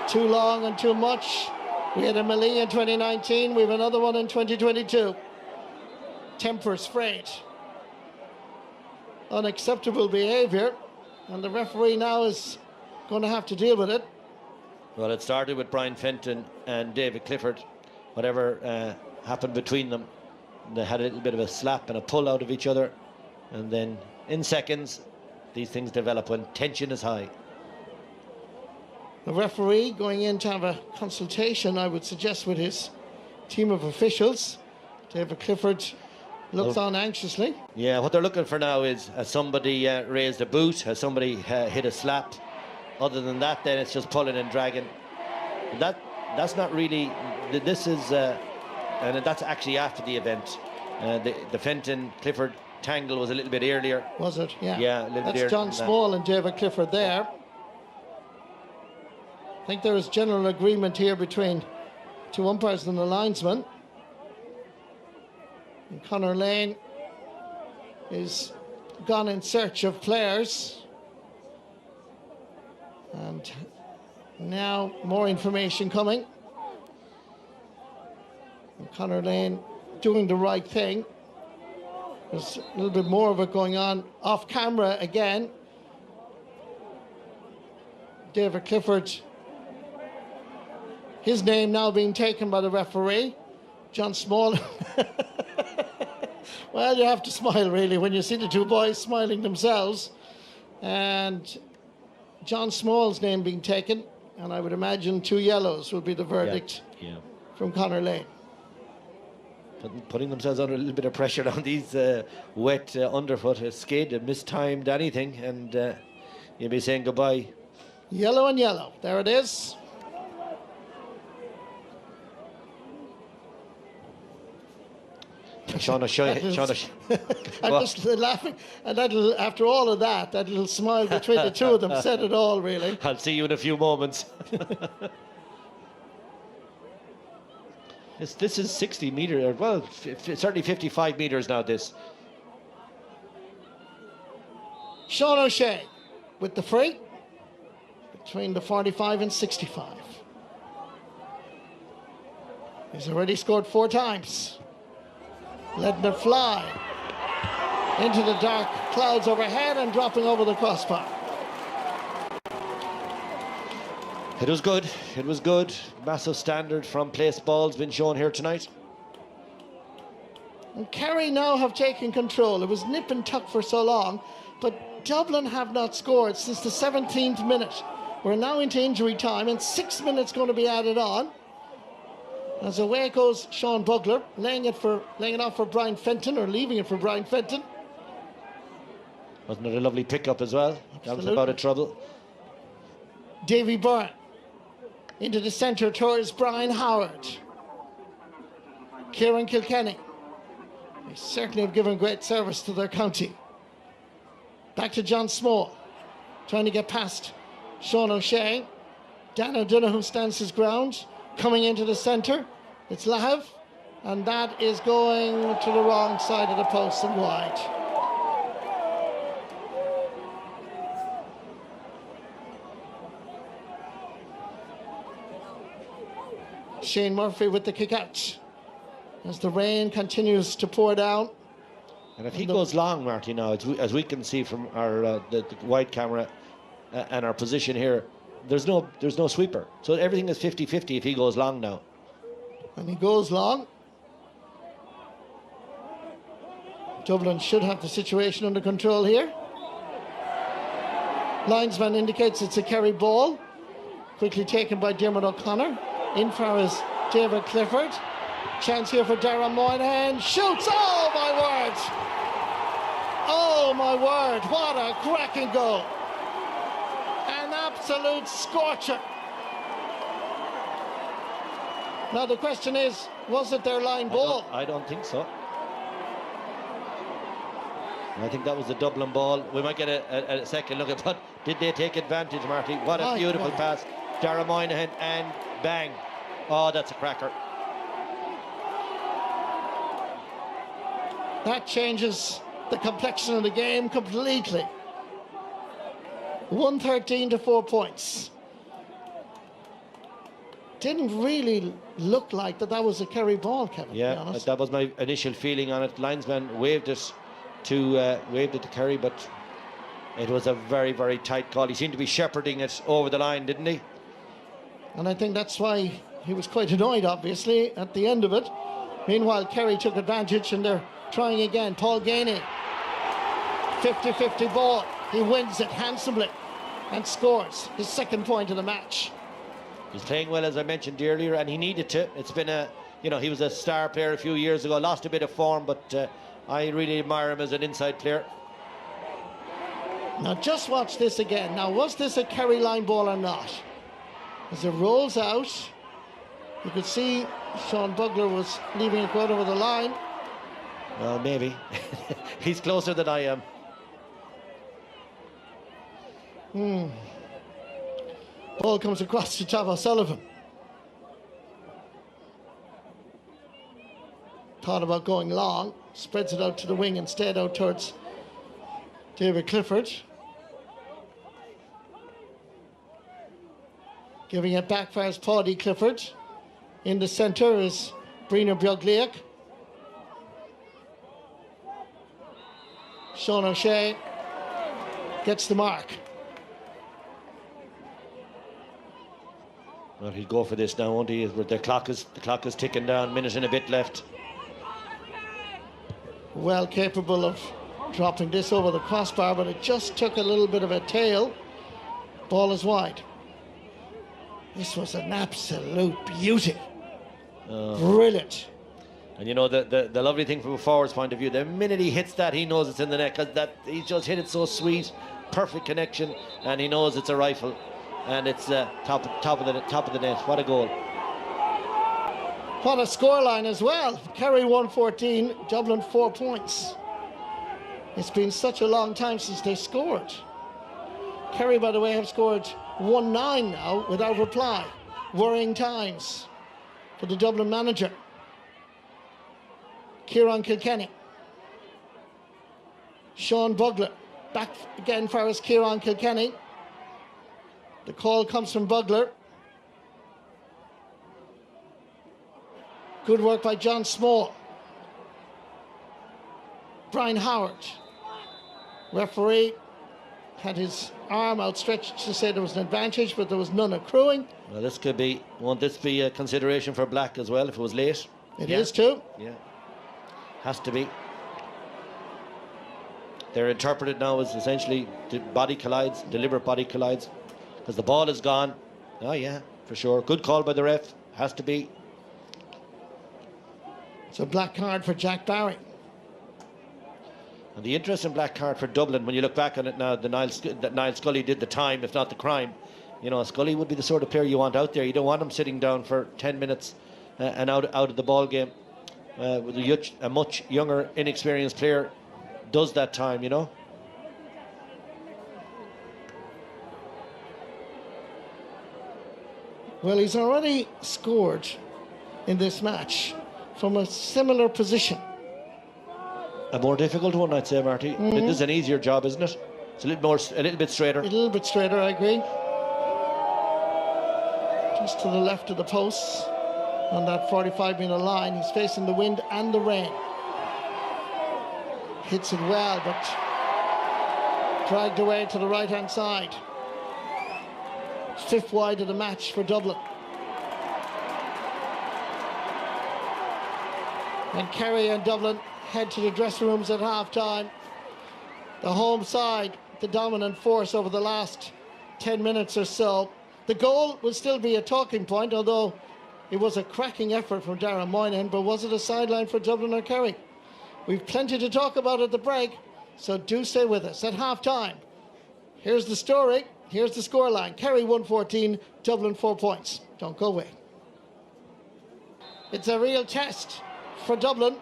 too long and too much. We had a melee in 2019. We have another one in 2022. Tempers frayed. Unacceptable behaviour, and the referee now is going to have to deal with it. Well, it started with Brian Fenton and David Clifford. Whatever happened between them, they had a little bit of a slap and a pull out of each other, and then in seconds these things develop when tension is high. The referee going in to have a consultation, I would suggest, with his team of officials. David Clifford looks on anxiously. Yeah, what they're looking for now is, has somebody raised a boot? Has somebody hit a slap? Other than that, then it's just pulling and dragging. That's not really... This is... and that's actually after the event. The Fenton-Clifford tangle was a little bit earlier. Was it? Yeah. Yeah, a little bit earlier. That's John Small and David Clifford there. I think there is general agreement here between 2 umpires and the linesman. And Conor Lane is gone in search of players. And now more information coming. And Conor Lane doing the right thing. There's a little bit more of it going on off camera again. David Clifford, his name now being taken by the referee. John Small. Well, you have to smile really when you see the 2 boys smiling themselves. And John Small's name being taken, and I would imagine 2 yellows will be the verdict from Conor Lane. Putting themselves under a little bit of pressure on these wet underfoot. A skid, a mistimed anything, and you'll be saying goodbye. Yellow and yellow. There it is. Sean O'Shea. I'm just laughing. And that'll, after all of that, that little smile between the 2 of them said it all, really. I'll see you in a few moments. This is 60 metres, well, certainly 55 metres now, this. Sean O'Shea with the free between the 45 and 65. He's already scored 4 times. Letting it fly into the dark clouds overhead and dropping over the crossbar. It was good. It was good. Massive standard from place balls been shown here tonight. And Kerry now have taken control. It was nip and tuck for so long, but Dublin have not scored since the 17th minute. We're now into injury time, and 6 minutes going to be added on. As away goes Sean Bugler, laying it off for Brian Fenton, or leaving it for Brian Fenton. Wasn't it a lovely pickup as well? Absolutely. That was about a trouble. Davy Byrne into the centre towards Brian Howard. Kieran Kilkenny. They certainly have given great service to their county. Back to John Small, trying to get past Sean O'Shea. Dan O'Donoghue stands his ground, coming into the centre. It's Lahav, and that is going to the wrong side of the post and wide. Shane Murphy with the kick out as the rain continues to pour down. And if he goes long, Marty, now, as we can see from our the wide camera and our position here, there's no sweeper. So everything is 50-50 if he goes long now. And he goes long. Dublin should have the situation under control here. Linesman indicates it's a Kerry ball. Quickly taken by Diarmuid O'Connor. In far as David Clifford. Chance here for Dara Moynihan. Shoots! Oh my word! Oh my word! What a cracking goal! An absolute scorcher. Now the question is, was it their line ball? I don't think so. I think that was the Dublin ball. We might get a second look at, but did they take advantage, Marty? What a beautiful pass. Dara Moynihan, and bang. Oh, that's a cracker. That changes the complexion of the game completely. 113 to 4 points. Didn't really look like that was a Kerry ball, Kevin. Yeah, to be honest. that was my initial feeling on it. Linesman waved it to Kerry, but it was a very, very tight call. He seemed to be shepherding it over the line, didn't he? And I think that's why he was quite annoyed, obviously, at the end of it. Meanwhile, Kerry took advantage and they're trying again. Paul Gainey, 50-50 ball. He wins it handsomely and scores his second point of the match. He's playing well, as I mentioned earlier, and he needed to. It's been he was a star player a few years ago, lost a bit of form, but I really admire him as an inside player. Now just watch this again. Now, was this a Kerry line ball or not? As it rolls out, you could see Sean Bugler was leaving it right over the line. Well, maybe. He's closer than I am. Ball comes across to Tav O'Sullivan. Thought about going long, spreads it out to the wing instead, out towards David Clifford. Giving it back for his Paddy Clifford. In the centre is Brina Bjorgliak. Sean O'Shea gets the mark. Well, he'll go for this now, won't he? The clock is ticking down, minute and a bit left. Well capable of dropping this over the crossbar, but it just took a little bit of a tail. Ball is wide. This was an absolute beauty. Brilliant. And you know, the lovely thing from a forward's point of view, the minute he hits that, he knows it's in the net, because that he just hit it so sweet, perfect connection, and he knows it's a rifle, and it's top of the net. What a goal! What a scoreline as well. Kerry 114, Dublin 4 points. It's been such a long time since they scored. Kerry, by the way, have scored 1-9 now without reply. Worrying times for the Dublin manager. Kieran Kilkenny. Sean Bugler. Back again for us, Kieran Kilkenny. The call comes from Bugler. Good work by John Small. Brian Howard. Referee had his arm outstretched to say there was an advantage, but there was none accruing. Well, this could be, won't this be a consideration for black as well if it was late? It is too. Yeah, has to be. They're interpreted now as essentially body collides, deliberate body collides, because the ball is gone. Oh yeah, for sure. Good call by the ref. Has to be. It's a black card for Jack Barry. And the interesting black card for Dublin, when you look back on it now, that Niall Scully did the time, if not the crime. You know, Scully would be the sort of player you want out there. You don't want him sitting down for 10 minutes and out of the ball game. With a much younger, inexperienced player does that time, you know. Well, he's already scored in this match from a similar position. A more difficult one, I'd say, Marty. This is an easier job, isn't it? It's a little bit straighter. A little bit straighter, I agree. Just to the left of the posts on that 45-metre line. He's facing the wind and the rain. Hits it well, but dragged away to the right-hand side. Fifth wide of the match for Dublin. And Kerry and Dublin head to the dressing rooms at half-time. The home side, the dominant force over the last 10 minutes or so. The goal will still be a talking point, although it was a cracking effort from Darren Moynihan, but was it a sideline for Dublin or Kerry? We've plenty to talk about at the break, so do stay with us. At half-time, here's the story, here's the scoreline. Kerry 114, Dublin 4 points. Don't go away. It's a real test for Dublin,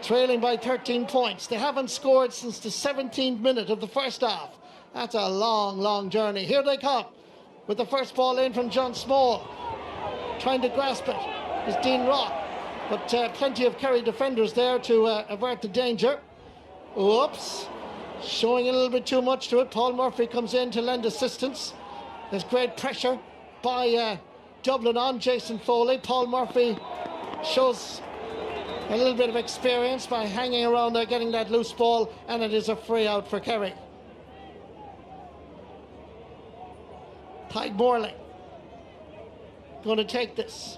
trailing by 13 points. They haven't scored since the 17th minute of the first half. That's a long, long journey. Here they come with the first ball in from John Small. Trying to grasp it is Dean Rock, but plenty of Kerry defenders there to avert the danger. Oops, showing a little bit too much to it. Paul Murphy comes in to lend assistance. There's great pressure by Dublin on Jason Foley. Paul Murphy shows a little bit of experience by hanging around there, getting that loose ball, and it is a free out for Kerry. Tyke Morley going to take this.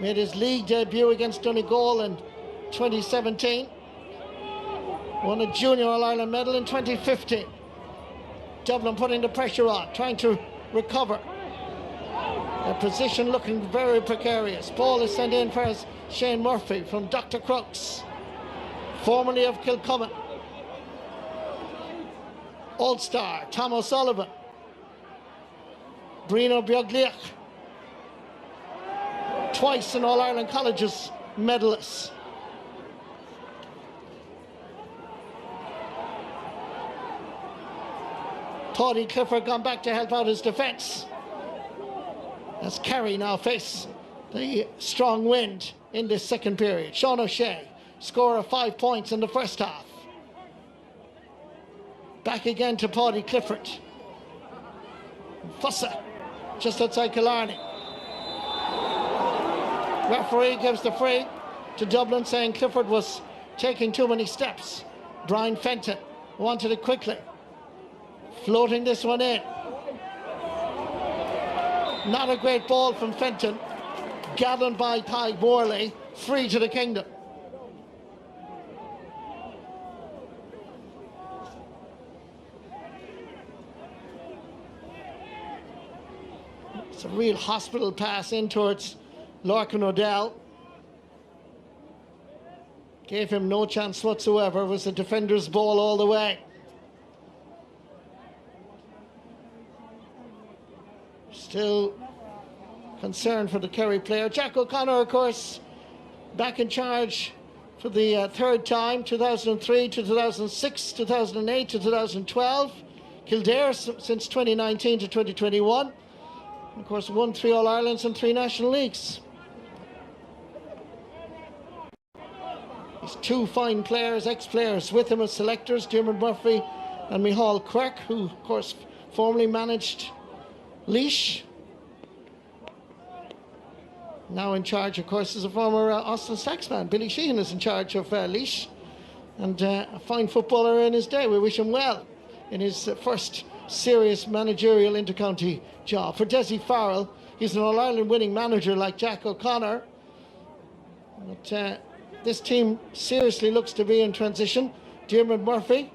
Made his league debut against Donegal in 2017. Won a Junior All-Ireland medal in 2015. Dublin putting the pressure on, trying to recover. Their position looking very precarious. Ball is sent in for Shane Murphy from Dr. Crooks, formerly of Kilcummin. All-Star Tom O'Sullivan, Brino Biogliach, twice in All-Ireland Colleges medalists. Toddy Clifford gone back to help out his defence, as Kerry now face the strong wind in this second period. Sean O'Shea, scorer of 5 points in the first half. Back again to Paddy Clifford. Fussa, just outside Killarney. Referee gives the free to Dublin, saying Clifford was taking too many steps. Brian Fenton wanted it quickly. Floating this one in. Not a great ball from Fenton. Gathered by Tyke Morley. Free to the Kingdom. It's a real hospital pass in towards Larkin O'Dell. Gave him no chance whatsoever. It was the defender's ball all the way. Still concerned for the Kerry player. Jack O'Connor, of course, back in charge for the third time, 2003 to 2006, 2008 to 2012. Kildare since 2019 to 2021. Of course, won 3 All-Irelands and 3 National Leagues. He's 2 fine players, ex-players with him as selectors, Diarmuid Murphy and Micheál Quirk, who, of course, formerly managed Laois. Now in charge, of course, is a former Austin Stacksman. Billy Sheehan is in charge of Laois. and a fine footballer in his day. We wish him well in his first serious managerial intercounty job. For Dessie Farrell, he's an All-Ireland winning manager like Jack O'Connor. But this team seriously looks to be in transition. Diarmuid Murphy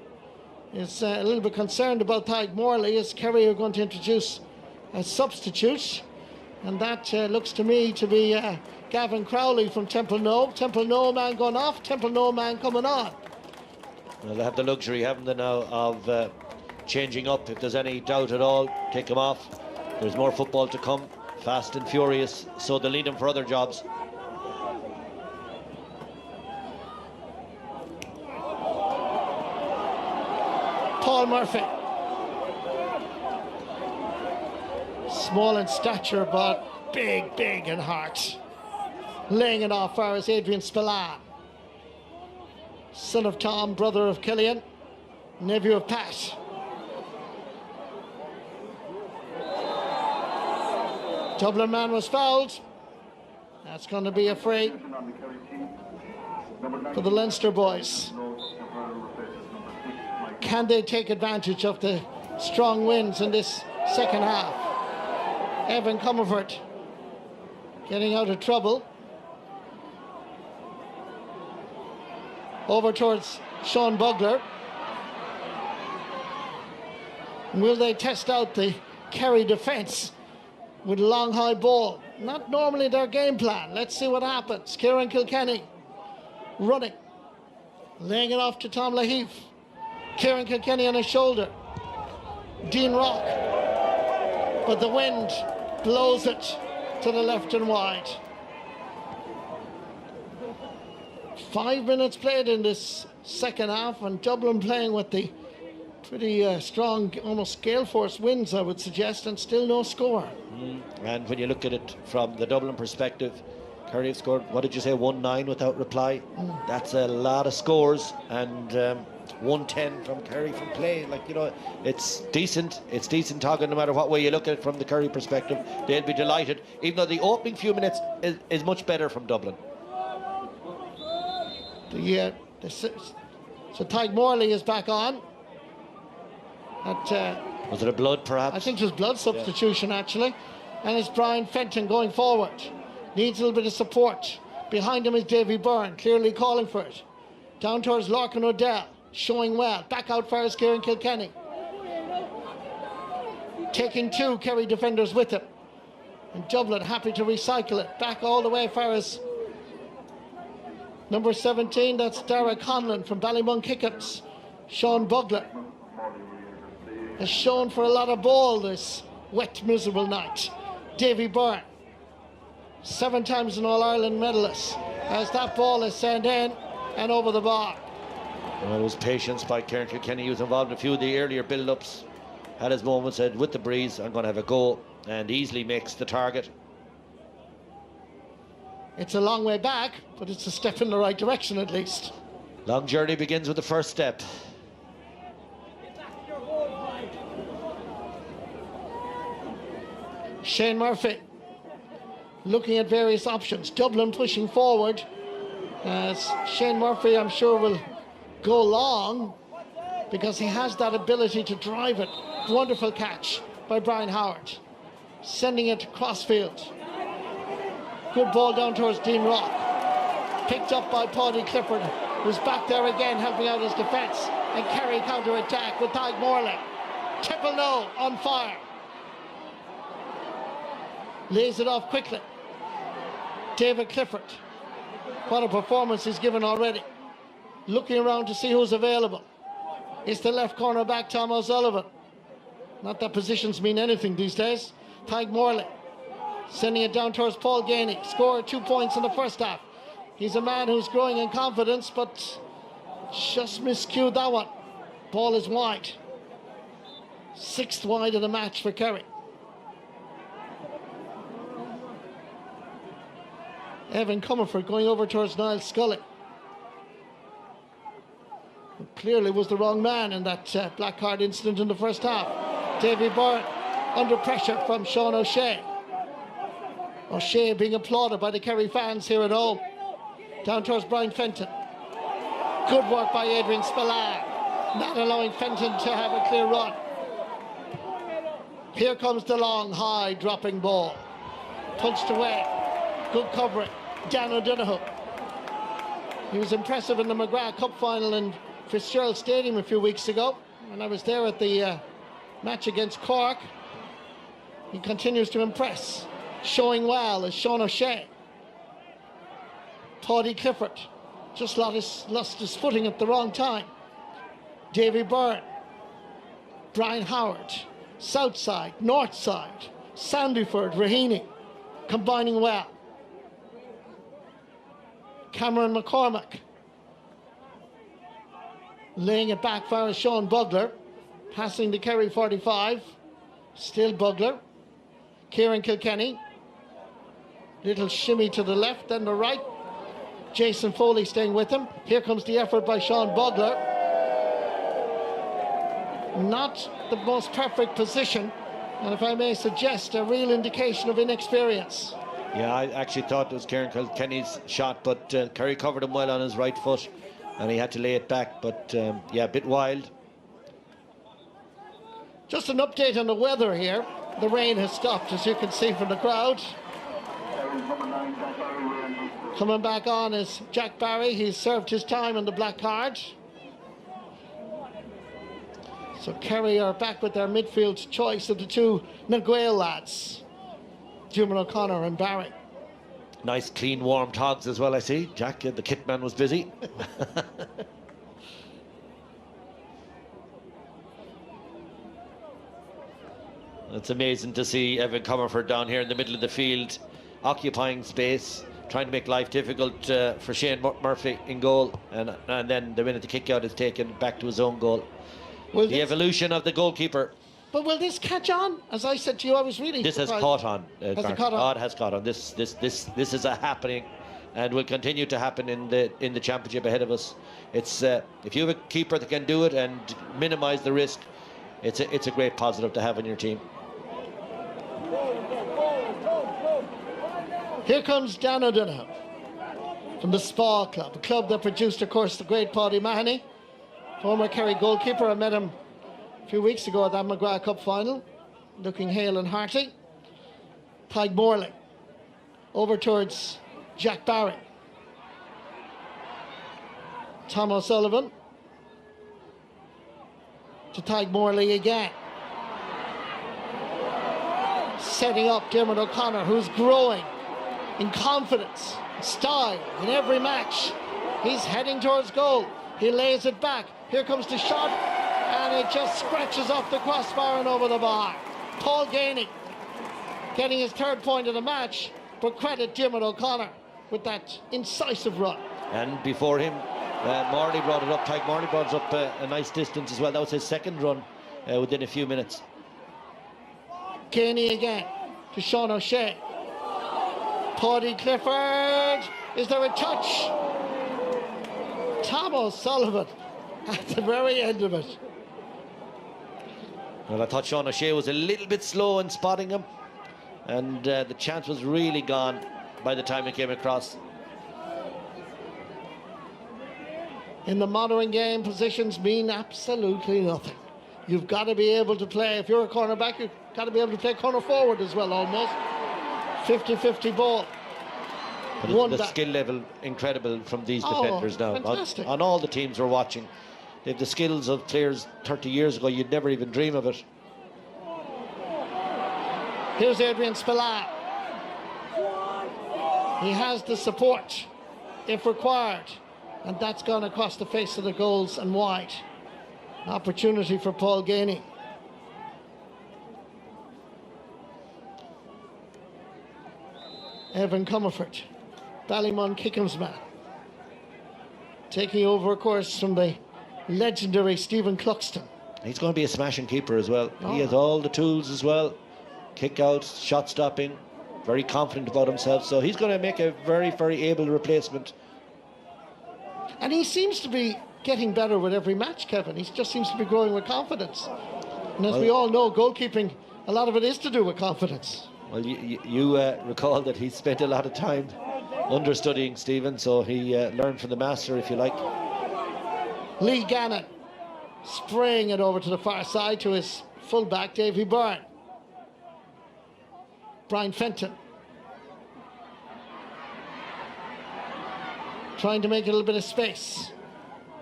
is a little bit concerned about Tadhg Morley, as Kerry are going to introduce a substitute. And that looks to me to be Gavin Crowley from Temple No. Temple No man going off, Temple No man coming on. Well, they have the luxury, haven't they now, of changing up. If there's any doubt at all, take them off. There's more football to come, fast and furious, so they'll need them for other jobs. Paul Murphy. Small in stature, but big in heart. Laying it off far as Adrian Spillane. Son of Tom, brother of Killian, nephew of Pat. Dublin man was fouled. That's going to be a free for the Leinster boys. Can they take advantage of the strong winds in this second half? Evan Comerford getting out of trouble. Over towards Sean Bugler. Will they test out the Kerry defence with a long high ball? Not normally their game plan. Let's see what happens. Kieran Kilkenny running, laying it off to Tom Laheath. Kieran Kilkenny on his shoulder. Dean Rock, but the wind blows it to the left and wide. 5 minutes played in this second half, and Dublin playing with the pretty strong, almost gale force winds, I would suggest, and still no score. And when you look at it from the Dublin perspective, Kerry have scored, what did you say, 1-9 without reply? That's a lot of scores, and 110 from Kerry from play. Like, you know, it's decent talking no matter what way you look at it from the Kerry perspective. They'll be delighted, even though the opening few minutes is much better from Dublin. So Tadhg Morley is back on. Was it a blood, perhaps? I think it was blood substitution, actually. And it's Brian Fenton going forward. Needs a little bit of support. Behind him is Davy Byrne, clearly calling for it. Down towards Larkin O'Dell, showing well. Back out far as Kieran Kilkenny. Taking two Kerry defenders with him. And Dublin happy to recycle it. Back all the way far as number 17, that's Dara Conlon from Ballymun Kickups. Sean Bugler has shown for a lot of ball this wet, miserable night. Davy Byrne, 7 times an All-Ireland medalist, as that ball is sent in and over the bar. Well, it was patience by Kieran Kilkenny. He was involved in a few of the earlier build-ups. Had his moment, said, with the breeze, I'm going to have a go, and easily makes the target. It's a long way back, but it's a step in the right direction at least. Long journey begins with the first step. Shane Murphy looking at various options. Dublin pushing forward, as Shane Murphy, I'm sure, will go long because he has that ability to drive it. Wonderful catch by Brian Howard, sending it crossfield. Good ball down towards Dean Rock, picked up by Paddy Clifford, who's back there again helping out his defence, and Kerry counter-attack with Tadhg Morley. Temple No on fire, lays it off quickly. David Clifford, what a performance he's given already. Looking around to see who's available. It's the left corner back, Tom O'Sullivan. Not that positions mean anything these days. Tadhg Morley sending it down towards Paul Ganey. Scored 2 points in the first half. He's a man who's growing in confidence, but just miscued that one. Ball is wide. 6th wide of the match for Kerry. Evan Comerford going over towards Niall Scully. It clearly was the wrong man in that black card incident in the first half. Davy Byrne under pressure from Sean O'Shea. O'Shea being applauded by the Kerry fans here at home. Down towards Brian Fenton. Good work by Adrian Spillane, not allowing Fenton to have a clear run. Here comes the long, high, dropping ball. Punched away. Good covering. Dan O'Donoghue. He was impressive in the McGrath Cup final in Fitzgerald Stadium a few weeks ago. When I was there at the match against Cork. He continues to impress. Showing well is Sean O'Shea. Paddy Clifford just lost his footing at the wrong time. Davy Byrne. Brian Howard. South side, north side. Sandyford, Raheny. Combining well. Cameron McCormack. Laying it back for Sean Bugler. Passing the Kerry 45. Still Bugler. Kieran Kilkenny. Little shimmy to the left, then the right. Jason Foley staying with him. Here comes the effort by Sean Bugler. Not the most perfect position, and if I may suggest, a real indication of inexperience. Yeah, I actually thought it was Kieran Kilkenny's shot, but Kerry covered him well on his right foot, and he had to lay it back, but yeah, a bit wild. Just an update on the weather here. The rain has stopped, as you can see from the crowd. Coming back on is Jack Barry. He's served his time on the black card. So Kerry are back with their midfield choice of the two Naguil lads, Jimon O'Connor and Barry. Nice, clean, warm togs as well, I see. Jack, the kit man, was busy. It's amazing to see Evan Comerford down here in the middle of the field, occupying space, trying to make life difficult for Shane Murphy in goal, and then the minute the kick out is taken back to his own goal. The evolution of the goalkeeper. But will this catch on? As I said to you, I was really This surprised. has caught on. Has it caught on? Oh, it has caught on. This is a happening, and will continue to happen in the championship ahead of us. It's if you have a keeper that can do it and minimise the risk, it's a great positive to have in your team. Here comes Dan O'Donoghue from the Spa Club, a club that produced, of course, the great Paddy Mahoney, former Kerry goalkeeper. I met him a few weeks ago at that McGrath Cup final, looking hale and hearty. Tig Morley over towards Jack Barry. Tom O'Sullivan to Tig Morley again. Setting up Dermot O'Connor, who's growing in confidence, style in every match. He's heading towards goal. He lays it back. Here comes the shot, and it just scratches off the crossbar and over the bar. Paul Gainey getting his third point of the match, but credit Dermot O'Connor with that incisive run. And before him, Morley brought it up. Tig Morley brought it up a nice distance as well. That was his second run within a few minutes. Gainey again to Sean O'Shea. Paddy Clifford. Is there a touch? Tom O'Sullivan at the very end of it. Well, I thought Sean O'Shea was a little bit slow in spotting him, and the chance was really gone by the time he came across. In the modern game, positions mean absolutely nothing. You've got to be able to play. If you're a cornerback, you've got to be able to play corner forward as well, almost. 50-50 ball. But the skill level incredible from these defenders now. On all the teams we're watching. They have the skills of players 30 years ago. You'd never even dream of it. Here's Adrian Spillane. He has the support if required, and that's gone across the face of the goals and wide. Opportunity for Paul Gainey. Evan Comerford, Ballymun Kickham's man. Taking over, of course, from the legendary Stephen Cluxton. He's going to be a smashing keeper as well. He has all the tools as well. Kick out, shot stopping, very confident about himself. So he's going to make a very, very able replacement. And he seems to be getting better with every match, Kevin. He just seems to be growing with confidence. And as we all know, goalkeeping, a lot of it is to do with confidence. Well, you recall that he spent a lot of time understudying Stephen, so he learned from the master, if you like. Lee Gannon spraying it over to the far side to his fullback, Davy Byrne. Brian Fenton trying to make a little bit of space.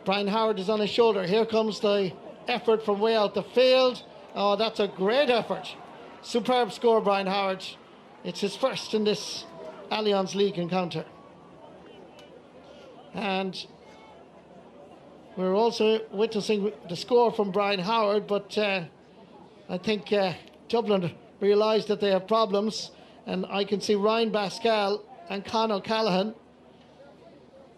Brian Howard is on his shoulder. Here comes the effort from way out the field. Oh, that's a great effort. Superb score, Brian Howard. It's his first in this Allianz League encounter. And we're also witnessing the score from Brian Howard, but I think Dublin realised that they have problems, and I can see Ryan Pascal and Con O'Callaghan.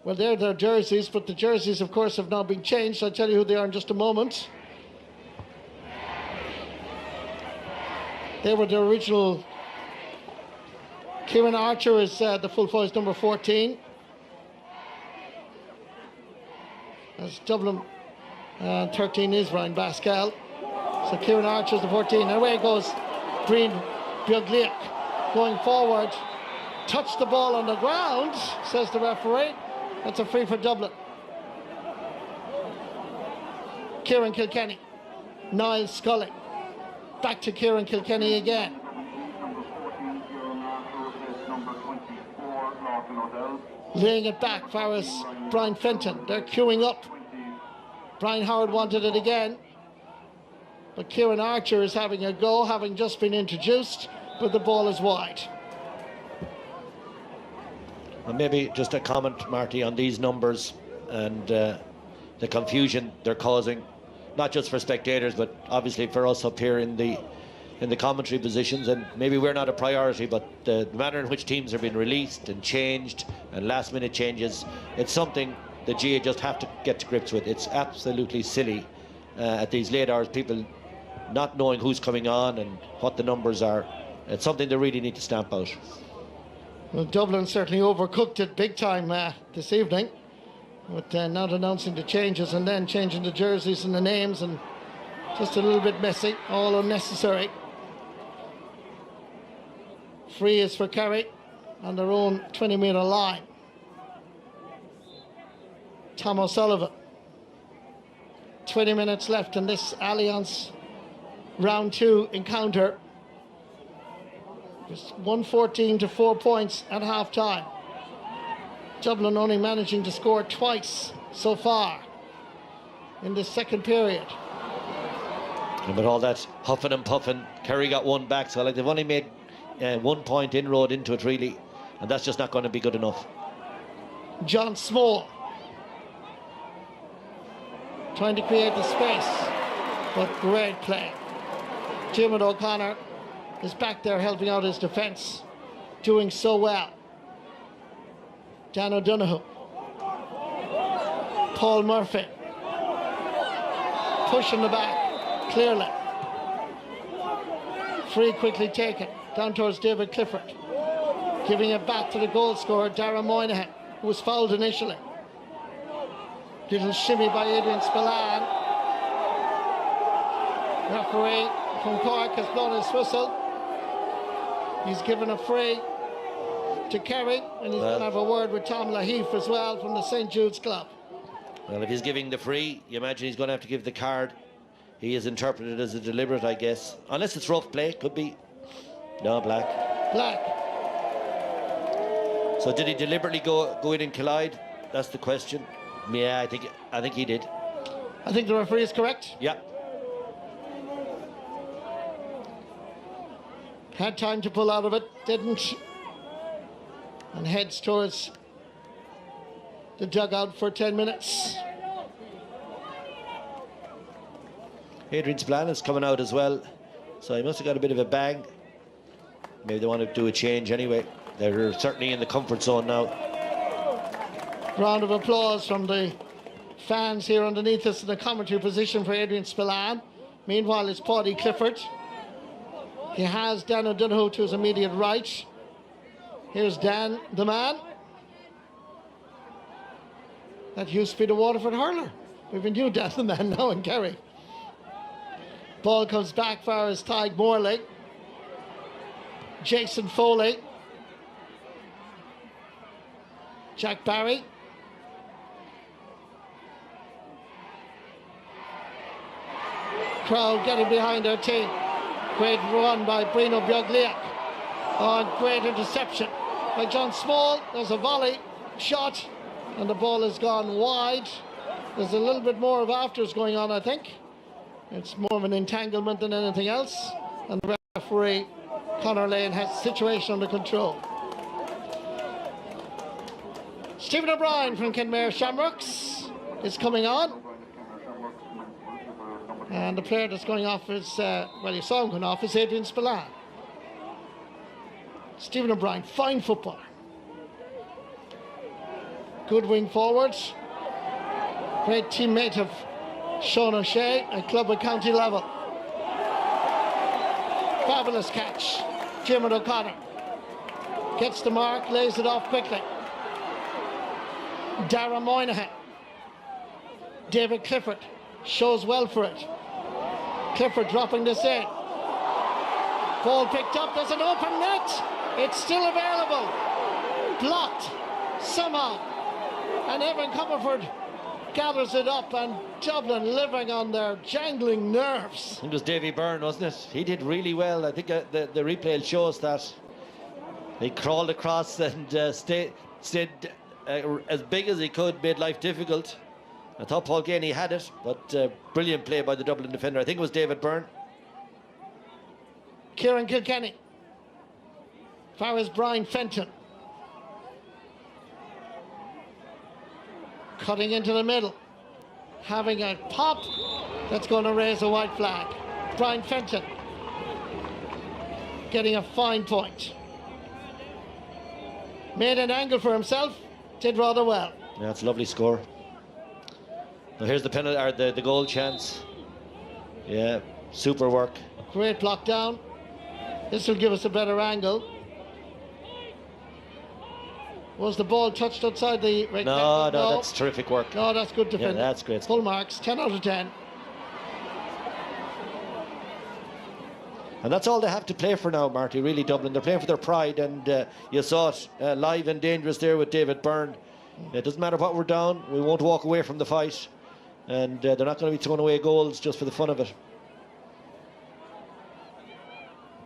Well, they're their jerseys, but the jerseys, of course, have now been changed. I'll tell you who they are in just a moment. They were the original. Kieran Archer is the full forward, number 14. As Dublin 13 is Ryan Pascal. So Kieran Archer is the 14. And away goes Breen Biogliak going forward. Touched the ball on the ground, says the referee. That's a free for Dublin. Kieran Kilkenny. Niall Scully. Back to Kieran Kilkenny again. Laying it back, Farris, Brian Fenton. They're queuing up. Brian Howard wanted it again. But Kieran Archer is having a go, having just been introduced, but the ball is wide. And maybe just a comment, Marty, on these numbers and the confusion they're causing, not just for spectators, but obviously for us up here in the commentary positions. And maybe we're not a priority, but the manner in which teams are being released and changed and last-minute changes, it's something the GA just have to get to grips with. It's absolutely silly at these late hours, people not knowing who's coming on and what the numbers are. It's something they really need to stamp out. Well, Dublin certainly overcooked it big time this evening, with not announcing the changes and then changing the jerseys and the names, and just a little bit messy, all unnecessary. Free is for Kerry on their own 20-metre line. Tom O'Sullivan. 20 minutes left in this Allianz round 2 encounter. Just 114 to 4 points at half time. Dublin only managing to score twice so far in this second period. And with all that huffing and puffing, Kerry got one back, so like they've only made 1 point inroad into it really, and that's just not going to be good enough. John Small trying to create the space, but great play. Jimmy O'Connor is back there helping out his defence, doing so well. Dan O'Donoghue. Paul Murphy. Pushing the back, clearly. Free quickly taken, down towards David Clifford. Giving it back to the goal scorer, Darragh Moynihan, who was fouled initially. Little shimmy by Adrian Spillane. Referee from Cork has blown his whistle. He's given a free to Kerry, and he's going to have a word with Tom Laheath as well from the St. Jude's Club. Well, if he's giving the free, you imagine he's going to have to give the card. He is interpreted as a deliberate, I guess. Unless it's rough play, could be. No, black. Black. So did he deliberately go in and collide? That's the question. Yeah, I think he did. I think the referee is correct. Yeah. Had time to pull out of it, didn't. And heads towards the dugout for 10 minutes. Adrian Spillane is coming out as well, so he must have got a bit of a bang. Maybe they want to do a change anyway. They're certainly in the comfort zone now. Round of applause from the fans here underneath us in the commentary position for Adrian Spillane. Meanwhile, it's Paddy Clifford. He has Dan O'Donoghue to his immediate right. Here's Dan, the man. That used to be the Waterford hurler. We've been new Dan, the man, now in Kerry. Ball comes back for his Tig Morley. Jason Foley. Jack Barry. Crowd getting behind their team. Great run by Bruno Biogliak. Oh, great interception by John Small. There's a volley shot and the ball has gone wide. There's a little bit more of afters going on, I think. It's more of an entanglement than anything else. And the referee, Conor Lane, has the situation under control. Stephen O'Brien from Kenmare Shamrocks is coming on. And the player that's going off is, well, you saw him going off, is Adrian Spillane. Stephen O'Brien, fine footballer. Good wing forward. Great teammate of Sean O'Shea at club and county level. Fabulous catch. Jim O'Connor gets the mark, lays it off quickly. Dara Moynihan. David Clifford shows well for it. Clifford dropping this in. Ball picked up, there's an open net. It's still available. Blocked somehow. And Evan Comerford gathers it up, and Dublin living on their jangling nerves. It was Davy Byrne, wasn't it? He did really well. I think the replay shows that he crawled across and stayed as big as he could, made life difficult. I thought Paul Ganey had it, but brilliant play by the Dublin defender. I think it was David Byrne. Kieran Kilkenny. Far as Brian Fenton. Cutting into the middle. Having a pop that's going to raise a white flag. Brian Fenton getting a fine point. Made an angle for himself. Did rather well. Yeah, it's a lovely score. Now here's the penalty, or the goal chance. Yeah, super work. Great block down. This will give us a better angle. Was the ball touched outside the... No, that's terrific work. No, that's good defending. Yeah, that's great. Full marks, 10 out of 10. And that's all they have to play for now, Marty, really, Dublin. They're playing for their pride, and you saw it live and dangerous there with David Byrne. It doesn't matter what we're down, we won't walk away from the fight. And they're not going to be throwing away goals just for the fun of it.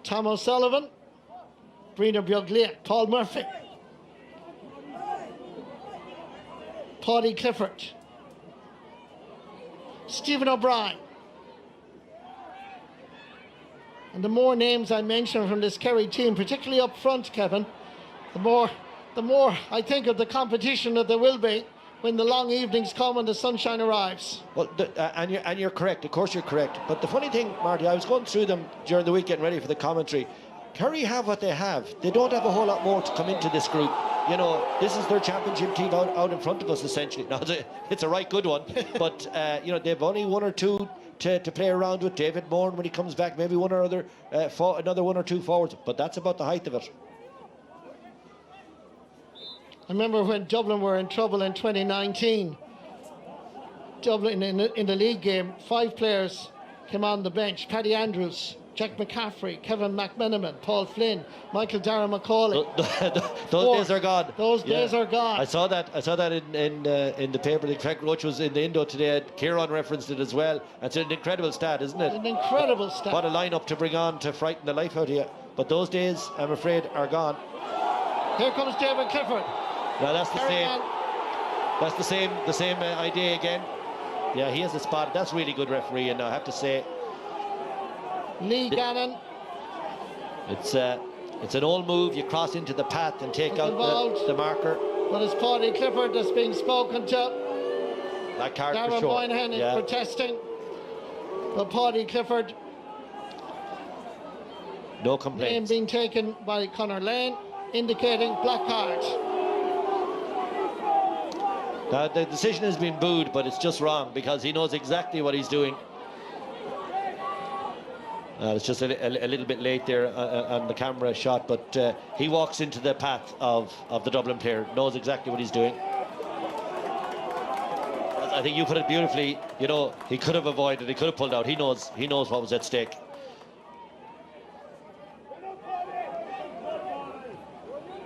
Tom O'Sullivan, Brina Biogliak, Paul Murphy, Paddy Clifford, Stephen O'Brien. And the more names I mention from this Kerry team, particularly up front, Kevin, the more I think of the competition that there will be when the long evenings come and the sunshine arrives. Well, and you're correct. Of course you're correct. But the funny thing, Marty, I was going through them during the week getting ready for the commentary. Kerry have what they have. They don't have a whole lot more to come into this group. You know, this is their championship team out in front of us, essentially. Now, it's a right good one. But, you know, they've only one or two to play around with. David Moore, when he comes back, maybe one or other, another one or two forwards. But that's about the height of it. I remember when Dublin were in trouble in 2019. Dublin in the league game, 5 players came on the bench. Paddy Andrews, Jack McCaffrey, Kevin McMenamin, Paul Flynn, Michael Dara McCauley. Those days are gone. Those days are gone. I saw that in the paper. The Frank Roach was in the Indo today. Kieran referenced it as well. It's an incredible stat, isn't it? An incredible stat. What a lineup to bring on to frighten the life out of you. But those days, I'm afraid, are gone. Here comes David Clifford. Now that's the same. That's the same idea again. Yeah, he has a spot. That's really good refereeing. I have to say. Lee Gannon. It's an old move. You cross into the path and take out the marker. But it's Paddy Clifford that's being spoken to. That card Dara for sure. Moynihan is protesting. But Paddy Clifford. No complaints. Name being taken by Conor Lane, indicating black card. Now, the decision has been booed, but it's just wrong because he knows exactly what he's doing. It's just a little bit late there on the camera shot, but he walks into the path of the Dublin player, knows exactly what he's doing. I think you put it beautifully. You know, he could have avoided, he could have pulled out. He knows what was at stake.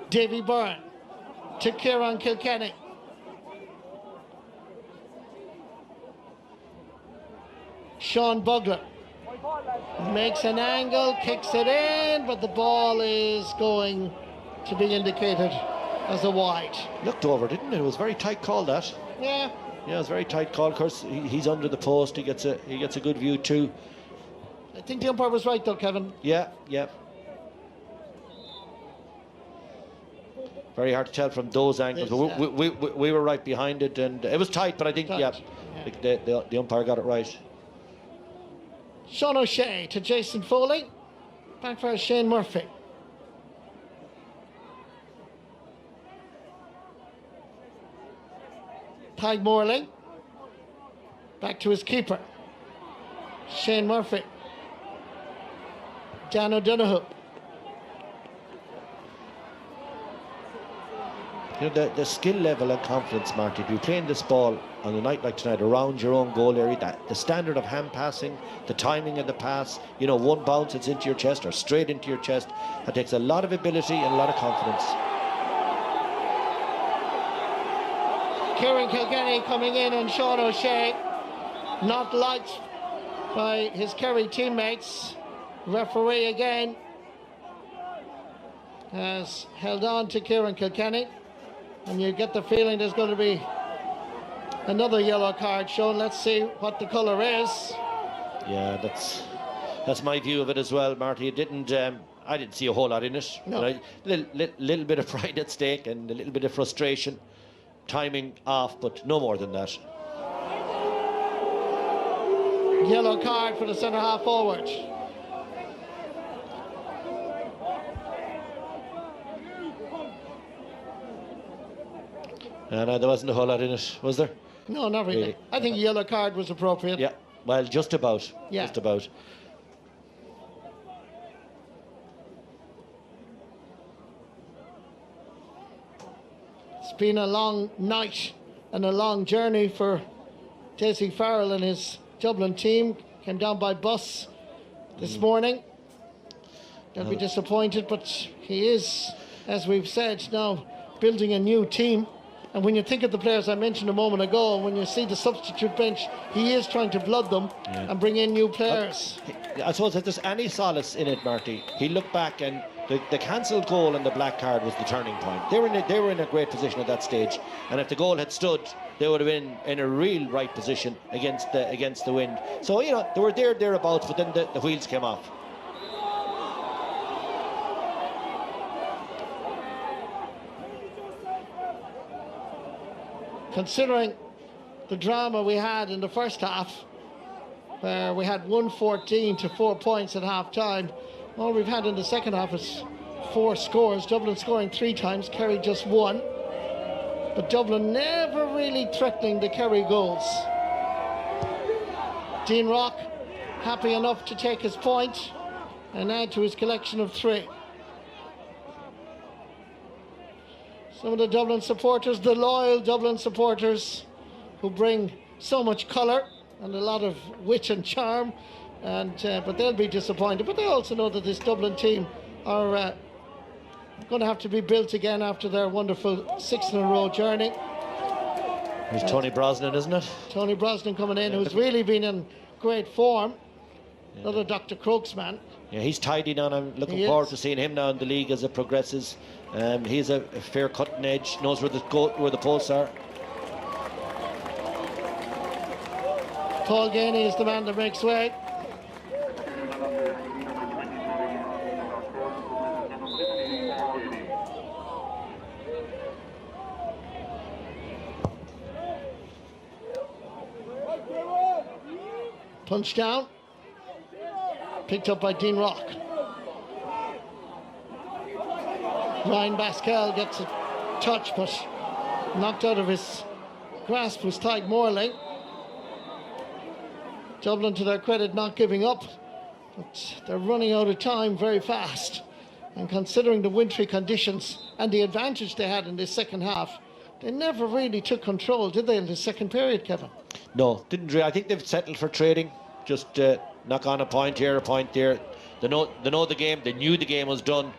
Davy Byrne to Kieran Kilkenny. Sean Bugler Makes an angle, kicks it in, but the ball is going to be indicated as a wide. Looked over, didn't it? It was a very tight call, that. Yeah. Yeah, it was a very tight call. Of course, he's under the post. He gets a good view too. I think the umpire was right though, Kevin. Yeah, yeah. Very hard to tell from those angles. We were right behind it, and it was tight, but I think, the umpire got it right. Sean O'Shea to Jason Foley. Back for Shane Murphy. Tig Morley. Back to his keeper. Shane Murphy. Dan O'Donoghue. You know, the skill level and confidence, Marty, to be playing this ball on a night like tonight around your own goal area, the standard of hand passing, the timing of the pass, you know, one bounce, it's into your chest or straight into your chest. That takes a lot of ability and a lot of confidence. Kieran Kilkenny coming in, and Sean O'Shea not liked by his Kerry teammates. Referee again has held on to Kieran Kilkenny, and you get the feeling there's going to be another yellow card shown. Let's see what the colour is. Yeah, that's my view of it as well, Marty. It didn't. I didn't see a whole lot in it. No. Little bit of pride at stake and a little bit of frustration, timing off, but no more than that. Yellow card for the centre half forward. No, there wasn't a whole lot in it, was there? No, not really. I think a yellow card was appropriate. Yeah, well, just about. Yeah. Just about. It's been a long night and a long journey for Dessie Farrell and his Dublin team. Came down by bus this morning. They'll be disappointed, but he is, as we've said, now building a new team. And when you think of the players I mentioned a moment ago, and when you see the substitute bench, he is trying to blood them and bring in new players. I suppose if there's any solace in it, Marty, he looked back and the cancelled goal and the black card was the turning point. They were in a great position at that stage, and if the goal had stood, they would have been in a real right position against the wind. So, you know, they were thereabouts, but then the wheels came off. Considering the drama we had in the first half, where we had 114 to 4 points at half time, all we've had in the second half is 4 scores. Dublin scoring 3 times, Kerry just 1. But Dublin never really threatening the Kerry goals. Dean Rock happy enough to take his point and add to his collection of 3. Some of the Dublin supporters, the loyal Dublin supporters, who bring so much colour and a lot of wit and charm, and but they'll be disappointed. But they also know that this Dublin team are going to have to be built again after their wonderful 6-in-a-row journey. It's Tony Brosnan, isn't it? Tony Brosnan coming in, who's really been in great form. Another Dr. Crokes man. Yeah, he's tidy now, and I'm looking forward to seeing him now in the league as it progresses. He's a fair cutting edge, knows where the posts are. Paul Ganey is the man that makes way. Punch down. Picked up by Dean Rock. Ryan Baskel gets a touch, but knocked out of his grasp was Tig Morley. Dublin, to their credit, not giving up, but they're running out of time very fast. And considering the wintry conditions and the advantage they had in this second half, they never really took control, did they, in the second period, Kevin? No, didn't really. I think they've settled for trading. Just knock on a point here, a point there. They know the game. They knew the game was done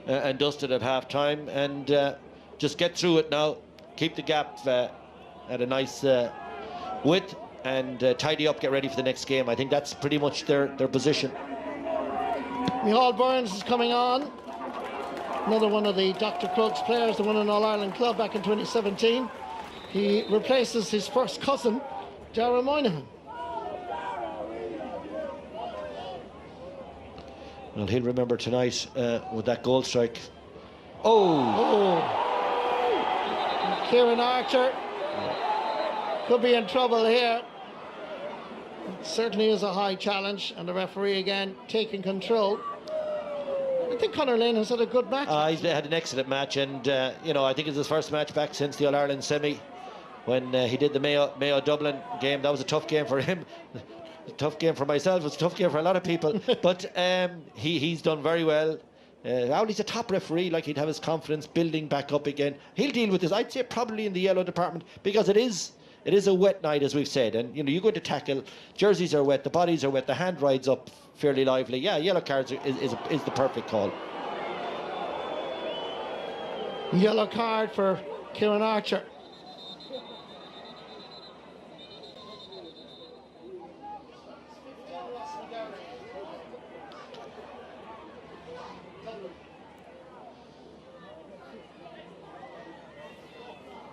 and dusted at half time, and just get through it now. Keep the gap at a nice width, and tidy up, get ready for the next game. I think that's pretty much their position. Micheál Burns is coming on. Another one of the Dr. Crokes players that won an All-Ireland club back in 2017. He replaces his first cousin, Darragh Moynihan. Well, he'll remember tonight with that goal strike. Oh! Kieran Archer could be in trouble here. It certainly is a high challenge, and the referee again taking control. I think Conor Lane has had a good match. He's had an excellent match, and you know, I think it's his first match back since the All-Ireland semi, when he did the Mayo Dublin game. That was a tough game for him. A tough game for myself. It was a tough game for a lot of people. But he's done very well. He's a top referee. Like, he'd have his confidence building back up again. He'll deal with this, I'd say, probably in the yellow department, because it is a wet night, as we've said, and you know, you go to tackle, jerseys are wet, the bodies are wet, the hand rides up fairly lively. Yeah, yellow cards is the perfect call. Yellow card for Kieran Archer.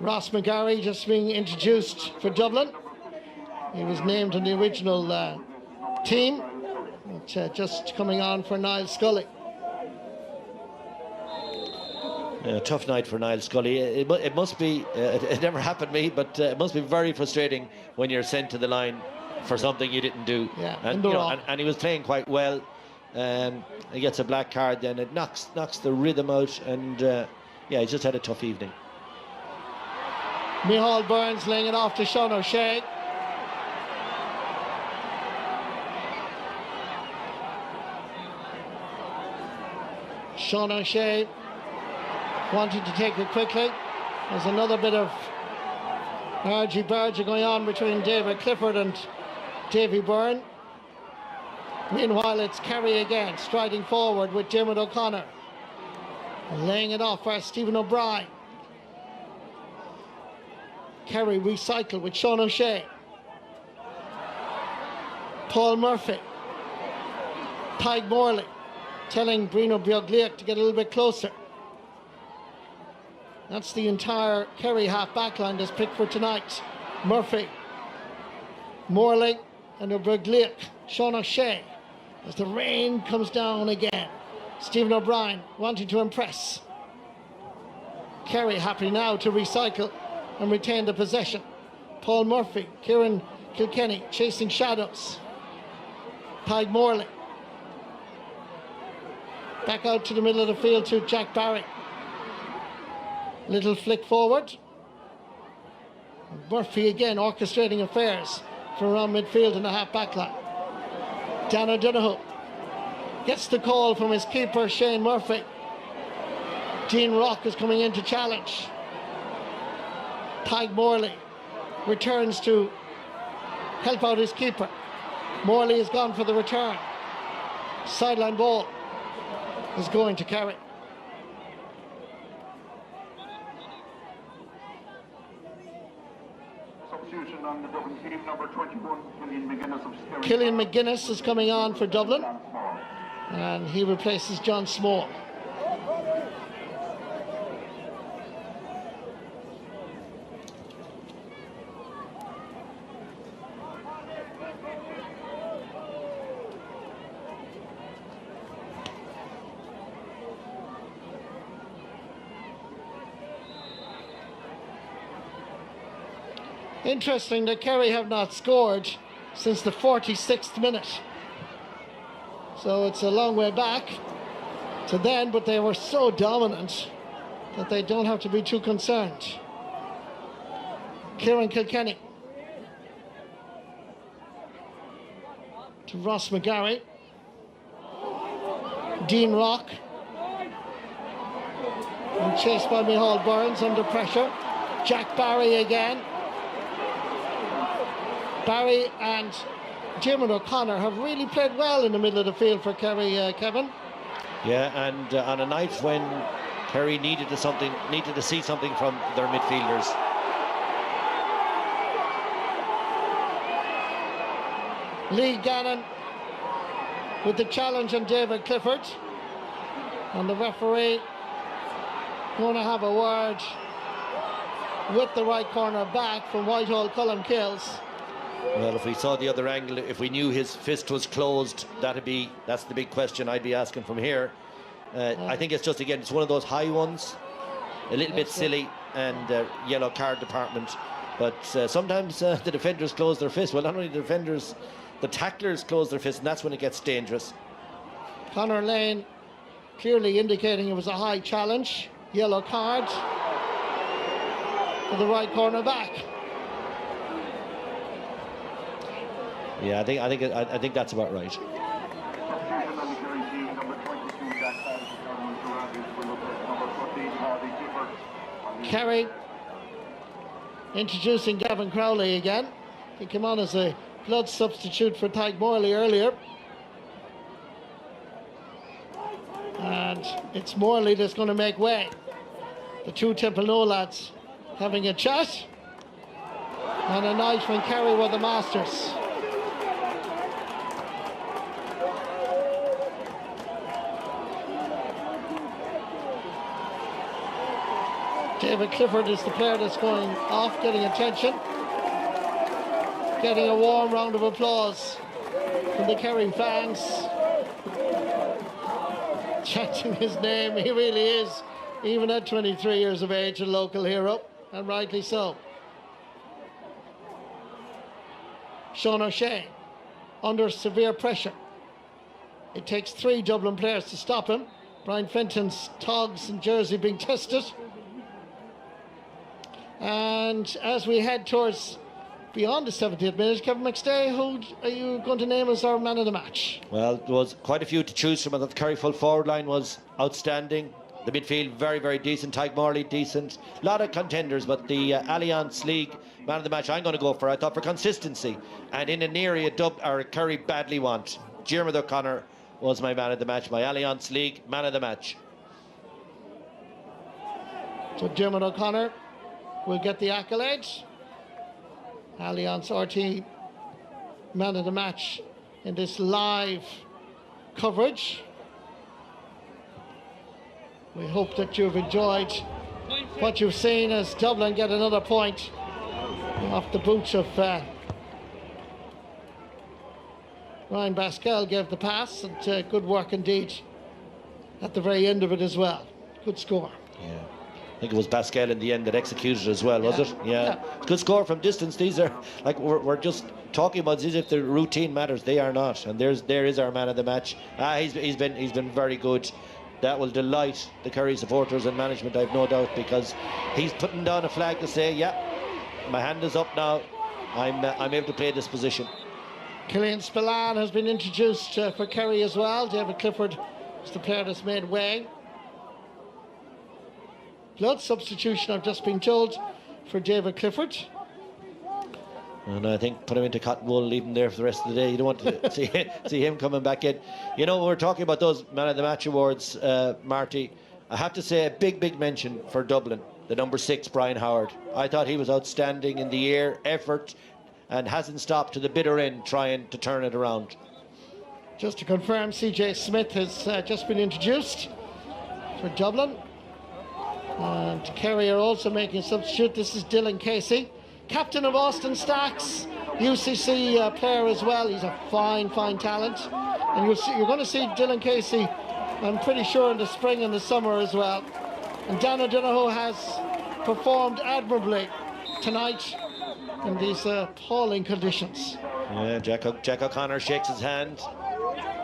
Ross McGarry just being introduced for Dublin. He was named in the original team, but just coming on for Niall Scully. Tough night for Niall Scully. It must be, it never happened to me, but it must be very frustrating when you're sent to the line for something you didn't do. Yeah, and, you know, and he was playing quite well. He gets a black card, then it knocks the rhythm out, and yeah, he just had a tough evening. Micheál Burns laying it off to Sean O'Shea. Sean O'Shea wanting to take it quickly. There's another bit of argy-bargy going on between David Clifford and Davy Byrne. Meanwhile, it's Kerry again, striding forward with Dermot O'Connor. Laying it off for Stephen O'Brien. Kerry recycle with Sean O'Shea. Paul Murphy. Tig Morley telling Bruno Biogliac to get a little bit closer. That's the entire Kerry half backline that's picked for tonight. Murphy, Morley and Biogliac. Sean O'Shea as the rain comes down again. Stephen O'Brien wanting to impress. Kerry happy now to recycle and retain the possession. Paul Murphy, Kieran Kilkenny chasing shadows. Tig Morley. Back out to the middle of the field to Jack Barry. Little flick forward. Murphy again orchestrating affairs from around midfield in the half back line. Dan O'Donoghue gets the call from his keeper Shane Murphy. Dean Rock is coming in to challenge. Tig Morley returns to help out his keeper. Morley has gone for the return. Sideline ball is going to Kerry. Substitution on the Dublin team, number 21, Killian McGuinness. Killian McGuinness is coming on for Dublin, and he replaces John Small. Interesting that Kerry have not scored since the 46th minute. So it's a long way back to then, but they were so dominant that they don't have to be too concerned. Kieran Kilkenny to Ross McGarry. Dean Rock. And chased by Micheál Burns under pressure. Jack Barry again. Barry and Dermot O'Connor have really played well in the middle of the field for Kerry, Kevin. Yeah, and on a night when Kerry needed to see something from their midfielders. Lee Gannon with the challenge on David Clifford. And the referee going to have a word with the right corner back from Whitehall, Colm Kills. Well, if we saw the other angle, if we knew his fist was closed, that's the big question I'd be asking from here. I think it's just, again, it's one of those high ones, a little bit silly, and yellow card department. But sometimes the defenders close their fist. Well, not only the defenders, the tacklers close their fist, and that's when it gets dangerous. Conor Lane clearly indicating it was a high challenge. Yellow card for the right corner back. Yeah, I think that's about right. Kerry introducing Gavin Crowley again. He came on as a blood substitute for Tyke Morley earlier. And it's Morley that's going to make way. The two Temple No lads having a chat. And a night when Kerry were the masters. David Clifford is the player that's going off, getting attention. Getting a warm round of applause from the Kerry fans. Chanting his name, he really is, even at 23 years of age, a local hero, and rightly so. Sean O'Shea under severe pressure. It takes 3 Dublin players to stop him. Brian Fenton's togs and jersey being tested. And as we head towards beyond the 70th minute, Kevin McStay, who are you going to name as our man of the match? Well, there was quite a few to choose from. The Kerry full forward line was outstanding. The midfield, very, very decent. Tyke Morley, decent. A lot of contenders, but the Allianz League man of the match I'm going to go for, I thought, for consistency. And in an area Kerry badly want. Diarmuid O'Connor was my man of the match, my Allianz League man of the match. So Diarmuid O'Connor will get the accolades. Allianz RT man of the match in this live coverage. We hope that you've enjoyed what you've seen as Dublin get another point off the boots of Ryan Pascal gave the pass, and good work indeed at the very end of it as well. Good score. Yeah. I think it was Pascal in the end that executed as well, was it? Yeah. Good score from distance. These are, like, we're just talking about as if the routine matters. They are not. And there is our man of the match. He's been very good. That will delight the Kerry supporters and management, I've no doubt, because he's putting down a flag to say, yeah, my hand is up now. I'm able to play this position. Killian Spillane has been introduced for Kerry as well. David Clifford is the player that's made way. Blood substitution, I've just been told, for David Clifford. And I think put him into cotton wool, leave him there for the rest of the day. You don't want to see him coming back in. You know, when we're talking about those Man of the Match awards, Marty, I have to say a big mention for Dublin, the number 6, Brian Howard. I thought he was outstanding in the air, effort, and hasn't stopped to the bitter end trying to turn it around. Just to confirm, CJ Smith has just been introduced for Dublin. And Kerry are also making a substitute. This is Dylan Casey, captain of Austin Stacks, UCC player as well. He's a fine talent. And you're going to see Dylan Casey, I'm pretty sure, in the spring and the summer as well. And Dan O'Donoghue has performed admirably tonight in these appalling conditions. Yeah, Jack O'Connor shakes his hand.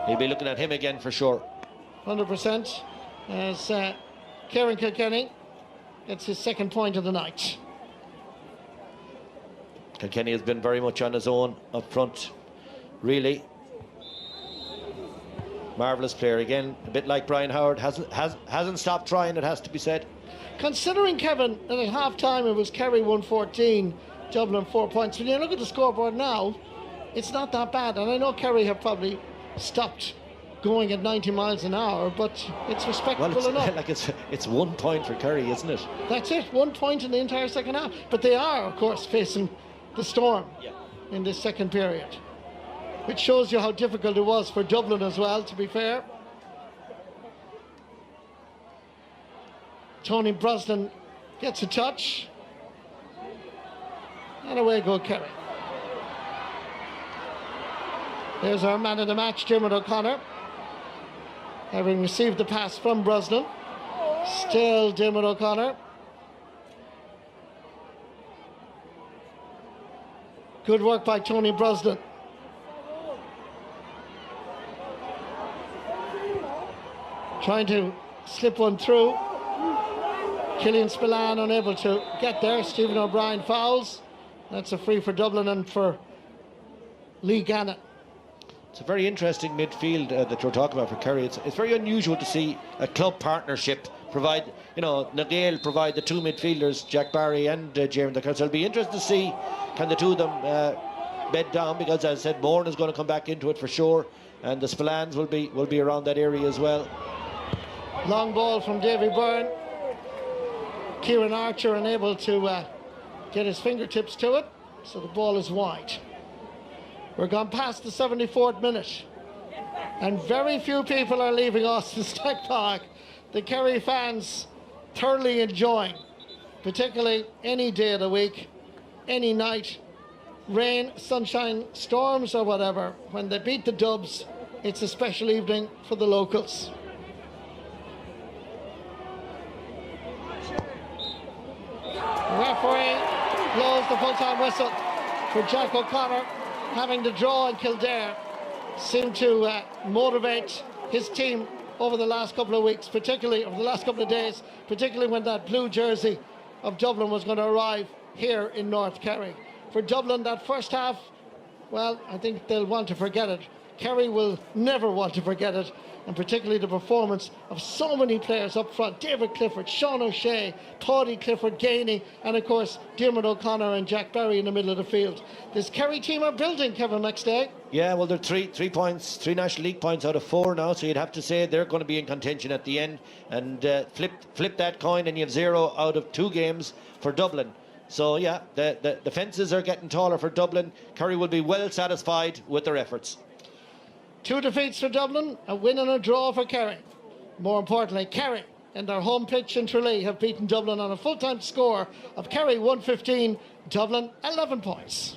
He'll be looking at him again for sure. 100%. As Kieran Kilkenny gets his second point of the night. Kilkenny has been very much on his own up front, really. Marvellous player again, a bit like Brian Howard, hasn't stopped trying, it has to be said. Considering, Kevin, that at half-time it was Kerry 114, Dublin 4 points. When you look at the scoreboard now, it's not that bad. And I know Kerry have probably stopped going at 90 miles an hour, but it's respectable enough. Like it's 1 point for Kerry, isn't it? That's it, 1 point in the entire second half. But they are, of course, facing the storm in this second period. which shows you how difficult it was for Dublin as well, to be fair. Tony Brosnan gets a touch. And away go Kerry. There's our man of the match, Diarmuid O'Connor, having received the pass from Brosnan. Still Diarmuid O'Connor. Good work by Tony Brosnan. Trying to slip one through. Killian Spillane unable to get there. Stephen O'Brien fouls. That's a free for Dublin and for Lee Gannon. It's a very interesting midfield that you're talking about for Kerry. It's very unusual to see a club partnership provide, Nagale provide the two midfielders, Jack Barry and Jeremy McCarthy. So it'll be interesting to see, can the two of them bed down, because as I said, Moran is going to come back into it for sure, and the Spillanes will be around that area as well. Long ball from Davy Byrne. Kieran Archer unable to get his fingertips to it, so the ball is wide. We're gone past the 74th minute, and very few people are leaving Austin Stack Park. The Kerry fans thoroughly enjoying, particularly any day of the week, any night, rain, sunshine, storms or whatever. When they beat the Dubs, it's a special evening for the locals. The referee blows the full-time whistle for Jack O'Connor. Having the draw in Kildare seemed to motivate his team over the last couple of weeks, particularly over the last couple of days, particularly when that blue jersey of Dublin was going to arrive here in North Kerry. For Dublin, that first half, well, I think they'll want to forget it. Kerry will never want to forget it, and particularly the performance of so many players up front. David Clifford, Sean O'Shea, Paddy Clifford, Gainey, and of course Diarmuid O'Connor and Jack Barry in the middle of the field. This Kerry team are building, Kevin McStay. Yeah, well, they're three points, 3 National League points out of 4 now, so you'd have to say they're going to be in contention at the end, and flip that coin and you have 0 out of 2 games for Dublin. So yeah, the fences are getting taller for Dublin. Kerry will be well satisfied with their efforts. 2 defeats for Dublin, a win and a draw for Kerry. More importantly, Kerry in their home pitch in Tralee have beaten Dublin on a full-time score of Kerry 115, Dublin 11 points.